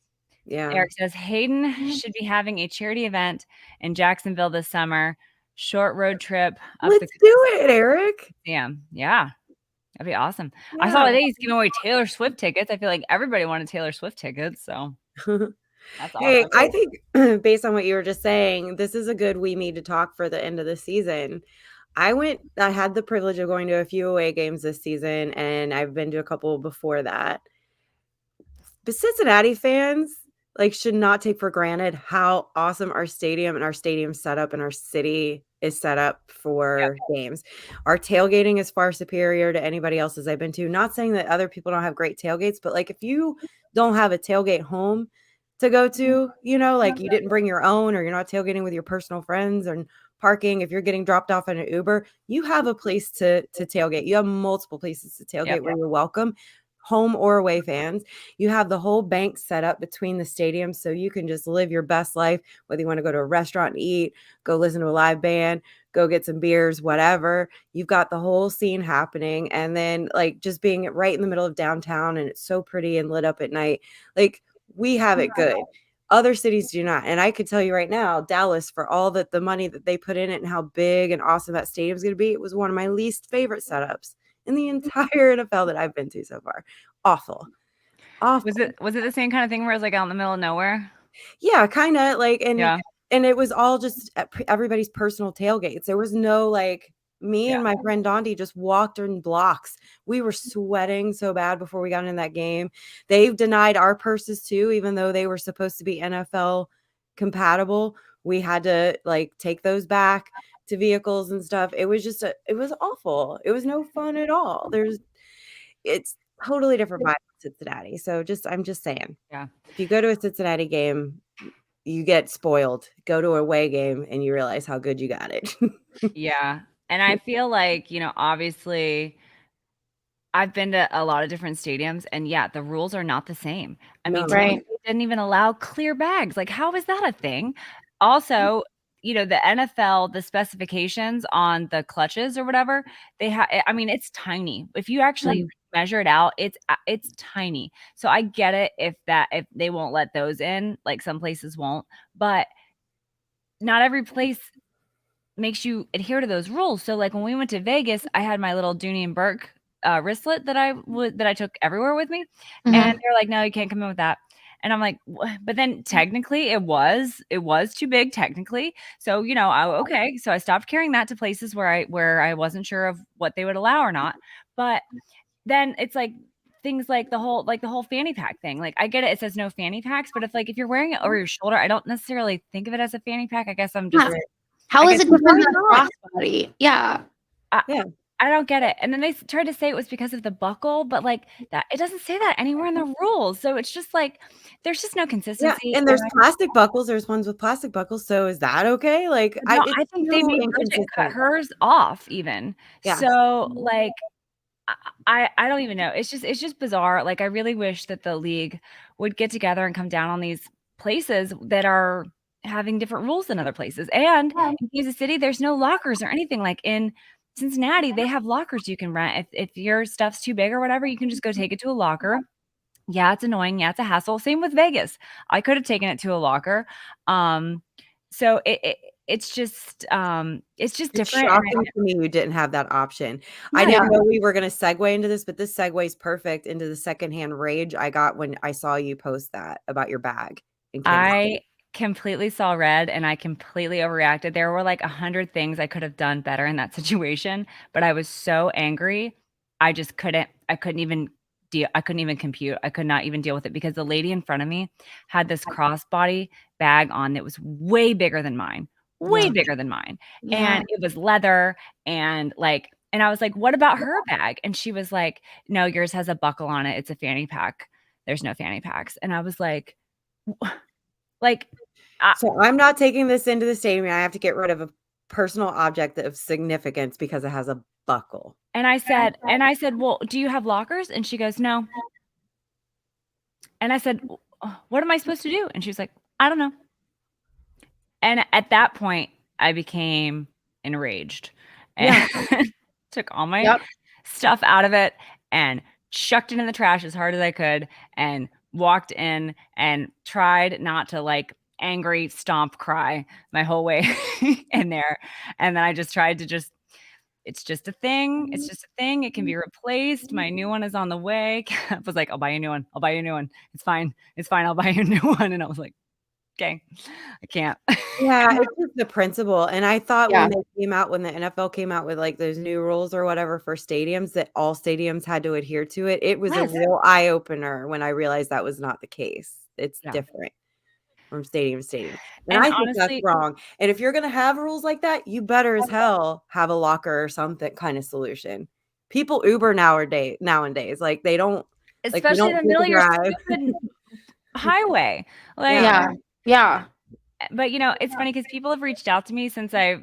Yeah. Eric says Hayden should be having a charity event in Jacksonville this summer. Short road trip. Let's do it, Eric. Yeah. That'd be awesome. Yeah. I saw that he's giving away Taylor Swift tickets. I feel like everybody wanted Taylor Swift tickets. So that's awesome. Hey, I think based on what you were just saying, this is a good we need to talk for the end of the season. I had the privilege of going to a few away games this season, and I've been to a couple before that. But Cincinnati fans should not take for granted how awesome our stadium and our stadium setup and our city is set up for games. Our tailgating is far superior to anybody else's I've been to. Not saying that other people don't have great tailgates, but if you don't have a tailgate home to go to, you didn't bring your own, or you're not tailgating with your personal friends and parking, if you're getting dropped off in an Uber, you have a place to tailgate. You have multiple places to tailgate where you're welcome. Home or away fans, you have the whole bank set up between the stadiums, so you can just live your best life, whether you want to go to a restaurant and eat, go listen to a live band, go get some beers, whatever. You've got the whole scene happening, and then just being right in the middle of downtown, and it's so pretty and lit up at night. We have it good. Other cities do not. And I could tell you right now, Dallas, for all that the money that they put in it and how big and awesome that stadium is going to be, it was one of my least favorite setups in the entire NFL that I've been to so far. Awful. Was it the same kind of thing where it was out in the middle of nowhere? Yeah, kind of and it was all just everybody's personal tailgates. There was no me and my friend Dondi just walked in blocks. We were sweating so bad before we got in that game. They've denied our purses too, even though they were supposed to be NFL compatible. We had to take those back to vehicles and stuff. It was just it was awful. It was no fun at all. It's totally different vibe in Cincinnati. So I'm just saying. Yeah. If you go to a Cincinnati game, you get spoiled. Go to a away game and you realize how good you got it. Yeah. And I feel obviously I've been to a lot of different stadiums, and the rules are not the same. I mean, they didn't even allow clear bags. How is that a thing? Also, the NFL, the specifications on the clutches or whatever, it's tiny. If you actually measure it out, it's tiny. So I get it if they won't let those in, some places won't, but not every place makes you adhere to those rules. So when we went to Vegas, I had my little Dooney and Burke wristlet that I took everywhere with me. Mm-hmm. And they're like, no, you can't come in with that. And I'm like, but then technically it was too big technically. So, okay. So I stopped carrying that to places where I wasn't sure of what they would allow or not. But then it's things like the whole fanny pack thing. I get it. It says no fanny packs, but if you're wearing it over your shoulder, I don't necessarily think of it as a fanny pack. I guess I'm just. How is it different than a crossbody? Yeah. I don't get it. And then they tried to say it was because of the buckle, but that it doesn't say that anywhere in the rules. So it's just there's just no consistency. Yeah, and there's plastic buckles. There's ones with plastic buckles. So is that okay? I think they made Bridget cut hers off even. Yeah. So I don't even know. It's just bizarre. I really wish that the league would get together and come down on these places that are having different rules than other places. And in Kansas City, there's no lockers or anything. In Cincinnati, they have lockers you can rent. If your stuff's too big or whatever, you can just go take it to a locker. Yeah, it's annoying. Yeah, it's a hassle. Same with Vegas. I could have taken it to a locker. So it's just different. It's shocking to me we didn't have that option. Yeah. I didn't know we were going to segue into this, but this segues perfect into the secondhand rage I got when I saw you post that about your bag. I completely saw red and I completely overreacted. There were 100 things I could have done better in that situation, but I was so angry. I couldn't even compute. I could not even deal with it because the lady in front of me had this crossbody bag on that was way bigger than mine, way bigger than mine. Yeah. And it was leather and like, and I was like, what about her bag? And she was like, no, yours has a buckle on it. It's a fanny pack. There's no fanny packs. And I was like, so I'm not taking this into the stadium. I have to get rid of a personal object of significance because it has a buckle. And I said, well, do you have lockers? And she goes, no. And I said, what am I supposed to do? And she was like, I don't know. And at that point, I became enraged and took all my stuff out of it and chucked it in the trash as hard as I could and walked in and tried not to like angry stomp cry my whole way in there. And then I just tried to it's just a thing. It's just a thing. It can be replaced. My new one is on the way. I was like, I'll buy you a new one. I'll buy you a new one. It's fine. It's fine. I'll buy you a new one. And I was like, okay, I can't. Yeah, it's just the principle. And I thought when the NFL came out with like those new rules or whatever for stadiums, that all stadiums had to adhere to it. It was a real eye opener when I realized that was not the case. It's different from stadium to stadium. And I think that's wrong. And if you're going to have rules like that, you better as hell have a locker or something kind of solution. People Uber nowadays, like they don't, especially in the middle of your stupid highway. Like, yeah. But you know, it's funny because people have reached out to me since I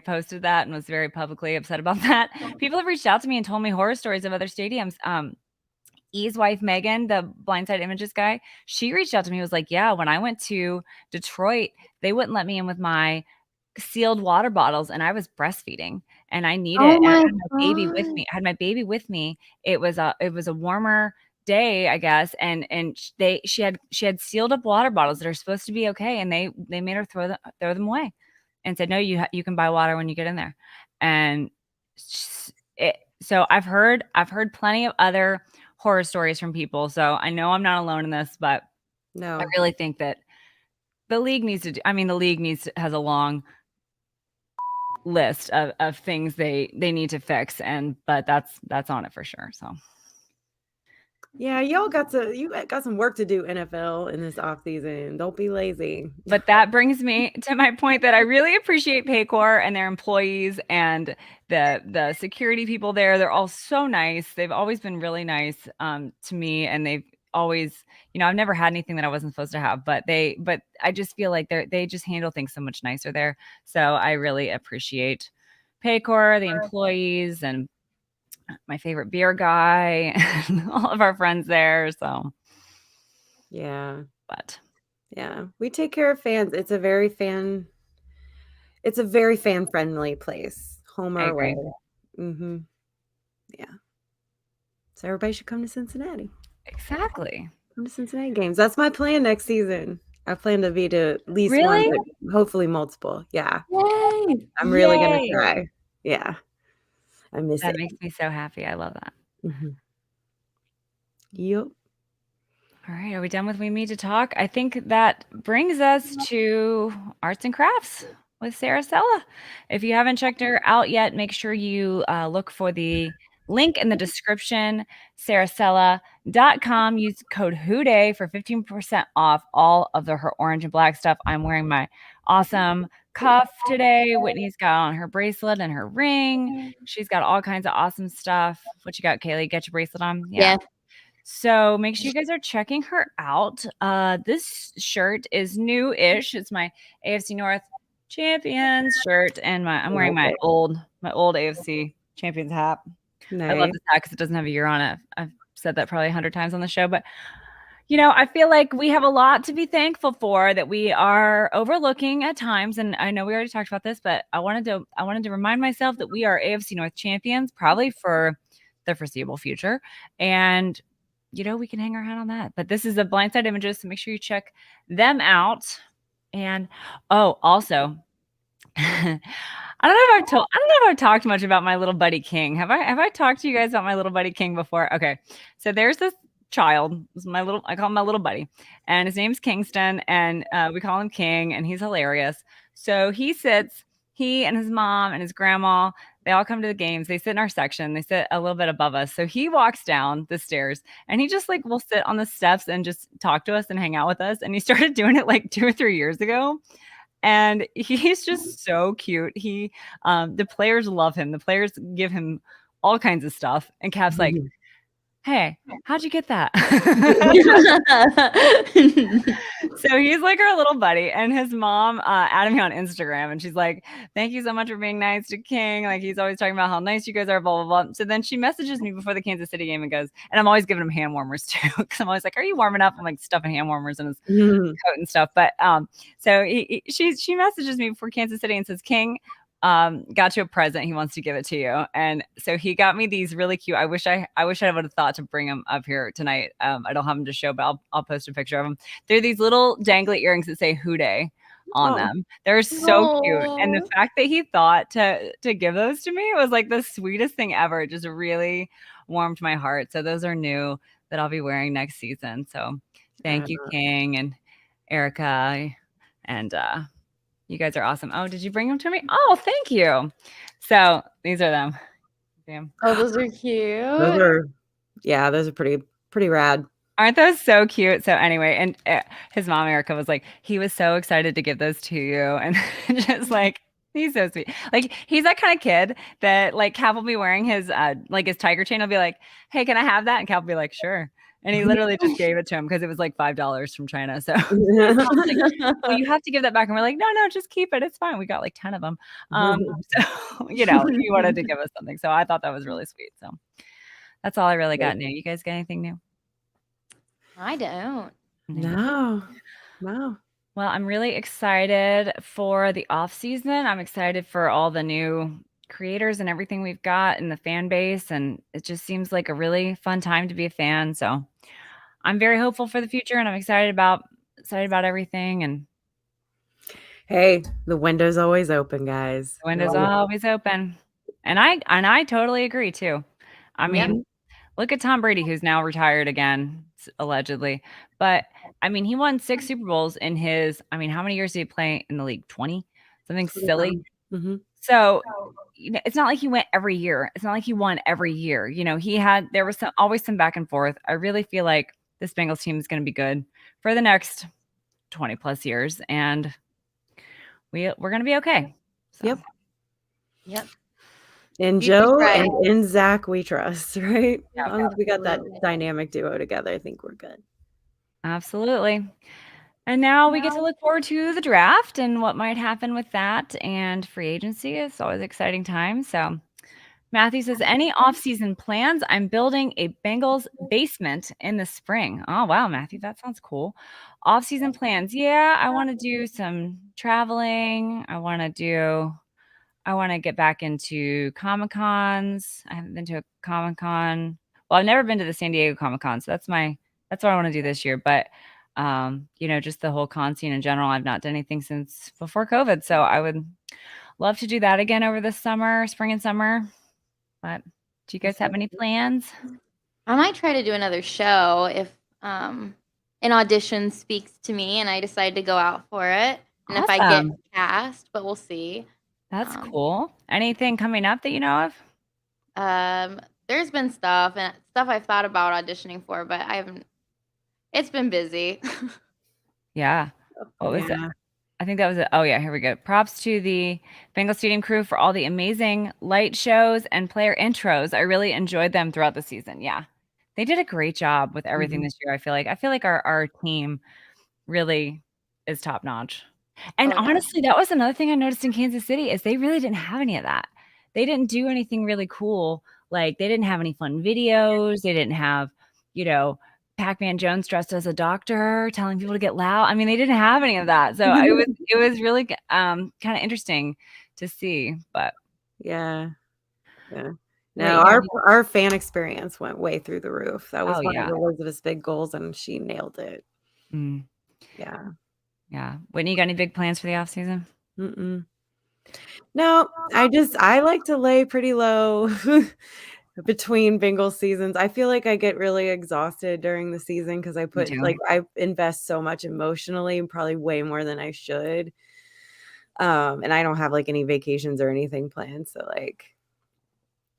posted that and was very publicly upset about that. People have reached out to me and told me horror stories of other stadiums. E's wife, Megan, the Blindside Images guy, she reached out to me and was like, yeah, when I went to Detroit, they wouldn't let me in with my sealed water bottles and I was breastfeeding and I needed I had my baby with me. I had my baby with me. It was a warmer day, I guess. And she had sealed up water bottles that are supposed to be okay. And they made her throw them away and said, no, you can buy water when you get in there. And so I've heard plenty of other horror stories from people. So I know I'm not alone in this, but I really think that the league has a long list of things they need to fix. But that's on it for sure. So yeah, you got some work to do, NFL, in this off season. Don't be lazy. But that brings me to my point that I really appreciate Paycor and their employees and the security people there. They're all so nice. They've always been really nice to me, and they've always, I've never had anything that I wasn't supposed to have. But I just feel like they just handle things so much nicer there. So I really appreciate Paycor, the employees, and my favorite beer guy and all of our friends there. So yeah, but yeah, we take care of fans. It's a very fan friendly place, home or away. Yeah, so everybody should come to Cincinnati. Exactly, come to Cincinnati games. That's my plan next season. I plan to be to at least one, but hopefully multiple. Yeah. Yay. I'm really gonna try. Yeah. I miss it. That makes me so happy. I love that. Yep. All right. Are we done with We Need to Talk? I think that brings us to Arts and Crafts with Sara Sella. If you haven't checked her out yet, make sure you look for the link in the description, sarasella.com. Use code WHODEY for 15% off all of her orange and black stuff. I'm wearing my awesome cuff today. Whitney's got on her bracelet and her ring. She's got all kinds of awesome stuff. What you got, Kaylee? Get your bracelet on? Yeah. So make sure you guys are checking her out. This shirt is new-ish. It's my AFC North Champions shirt, and I'm wearing my old AFC Champions hat. Nice. I love this hat because it doesn't have a year on it. I've said that probably 100 times on the show, but I feel like we have a lot to be thankful for that we are overlooking at times. And I know we already talked about this, but I wanted to remind myself that we are AFC North champions probably for the foreseeable future. And, we can hang our hat on that. But this is the Blindside Images, so make sure you check them out. And, also, I don't know if I've talked much about my little buddy King. Have I talked to you guys about my little buddy King before? Okay. So there's this child. I call him my little buddy, and his name's Kingston, and we call him King, and he's hilarious. So he and his mom and his grandma, they all come to the games. They sit in our section. They sit a little bit above us. So he walks down the stairs, and he just will sit on the steps and just talk to us and hang out with us. And he started doing it 2 or 3 years ago. And he's just so cute. The players love him. The players give him all kinds of stuff. And Cap's like, hey, how'd you get that? So he's like our little buddy, and his mom added me on Instagram, and she's like, thank you so much for being nice to King. Like, he's always talking about how nice you guys are, blah, blah, blah. So then she messages me before the Kansas City game and goes, and I'm always giving him hand warmers too, because I'm always like, are you warming up? I'm like stuffing hand warmers in his coat and stuff. But so she messages me before Kansas City and says, King, got you a present. He wants to give it to you. And so he got me these really cute. I wish I would have thought to bring them up here tonight. I don't have them to show, but I'll post a picture of them. They're these little dangly earrings that say WHODEY on them. They're so cute. And the fact that he thought to give those to me was like the sweetest thing ever. It just really warmed my heart. So those are new that I'll be wearing next season. So thank you, King and Erica, and you guys are awesome. Oh, did you bring them to me? Oh, thank you. So these are them. Damn. Oh, those are cute. Those are pretty rad. Aren't those so cute? So anyway, and his mom, Erica, was like, he was so excited to give those to you. And just like, he's so sweet. Like, he's that kind of kid that like Cap will be wearing his his tiger chain. I'll be like, hey, can I have that? And Cap will be like, sure. And he literally just gave it to him because it was like $5 from China. So like, well, you have to give that back. And we're like, no, just keep it. It's fine. We got like 10 of them. So, he wanted to give us something. So I thought that was really sweet. So that's all I really got new. You guys got anything new? I don't. No. Well, I'm really excited for the off season. I'm excited for all the new creators and everything we've got in the fan base, and it just seems like a really fun time to be a fan. So I'm very hopeful for the future, and I'm excited about everything. And hey, the window's always open, guys. The window's always open. And I totally agree too. I mean, look at Tom Brady, who's now retired again, allegedly. But I mean, he won 6 Super Bowls in his, how many years did he play in the league? 20? Something silly. So it's not like he went every year. It's not like he won every year. There was always some back and forth. I really feel like this Bengals team is going to be good for the next 20 plus years, and we're going to be okay. So. Yep. In Joe and in Zach, we trust, right? As long as we got that dynamic duo together, I think we're good. Absolutely. And now we get to look forward to the draft and what might happen with that, and free agency. It's always an exciting time. So Matthew says, any off-season plans? I'm building a Bengals basement in the spring. Oh, wow, Matthew, that sounds cool. Off-season plans. Yeah, I want to do some traveling. I want to get back into Comic-Cons. I haven't been to a Comic-Con. Well, I've never been to the San Diego Comic-Con, so that's what I want to do this year. But just the whole con scene in general, I've not done anything since before COVID. So I would love to do that again over the spring and summer. But do you guys have any plans? I might try to do another show if an audition speaks to me and I decide to go out for it. And if I get cast, but we'll see. That's cool. Anything coming up that you know of? There's been stuff I've thought about auditioning for, but I haven't. It's been busy. Yeah. What was it? I think that was it. Oh, yeah. Here we go. Props to the Bengals Stadium crew for all the amazing light shows and player intros. I really enjoyed them throughout the season. Yeah. They did a great job with everything this year. I feel like our team really is top notch. And honestly, that was another thing I noticed in Kansas City is they really didn't have any of that. They didn't do anything really cool. Like, they didn't have any fun videos. They didn't have, Pac-Man Jones dressed as a doctor telling people to get loud. I mean, they didn't have any of that. So it was really kind of interesting to see. But yeah. No, our fan experience went way through the roof. That was one of Elizabeth's big goals, and she nailed it. Yeah. Whitney, you got any big plans for the off season? No, I like to lay pretty low between Bengals seasons. I feel like I get really exhausted during the season because I invest so much emotionally, probably way more than I should. And I don't have like any vacations or anything planned. So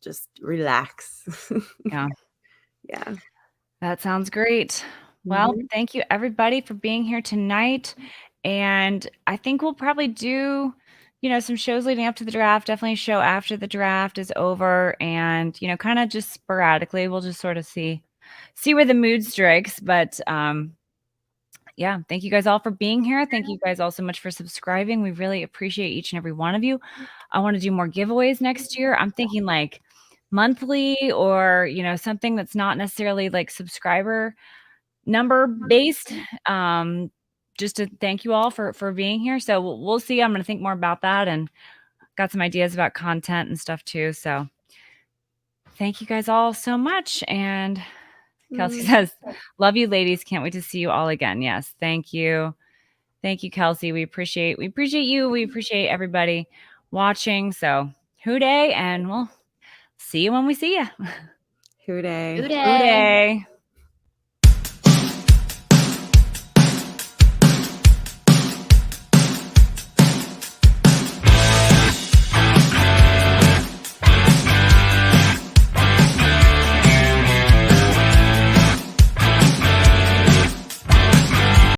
just relax. Yeah. Yeah. That sounds great. Well, thank you everybody for being here tonight. And I think we'll probably do, some shows leading up to the draft, definitely a show after the draft is over. And, kind of just sporadically, we'll just sort of see where the mood strikes. But yeah, thank you guys all for being here. Thank you guys all so much for subscribing. We really appreciate each and every one of you. I want to do more giveaways next year. I'm thinking like monthly or, something that's not necessarily like subscriber number based. Just to thank you all for being here. So we'll see. I'm going to think more about that and got some ideas about content and stuff too. So thank you guys all so much. And Kelsey says, love you ladies. Can't wait to see you all again. Yes. Thank you. Thank you, Kelsey. We appreciate you. We appreciate everybody watching. So WHODEY, and we'll see you when we see you. WHODEY. WHODEY. WHODEY.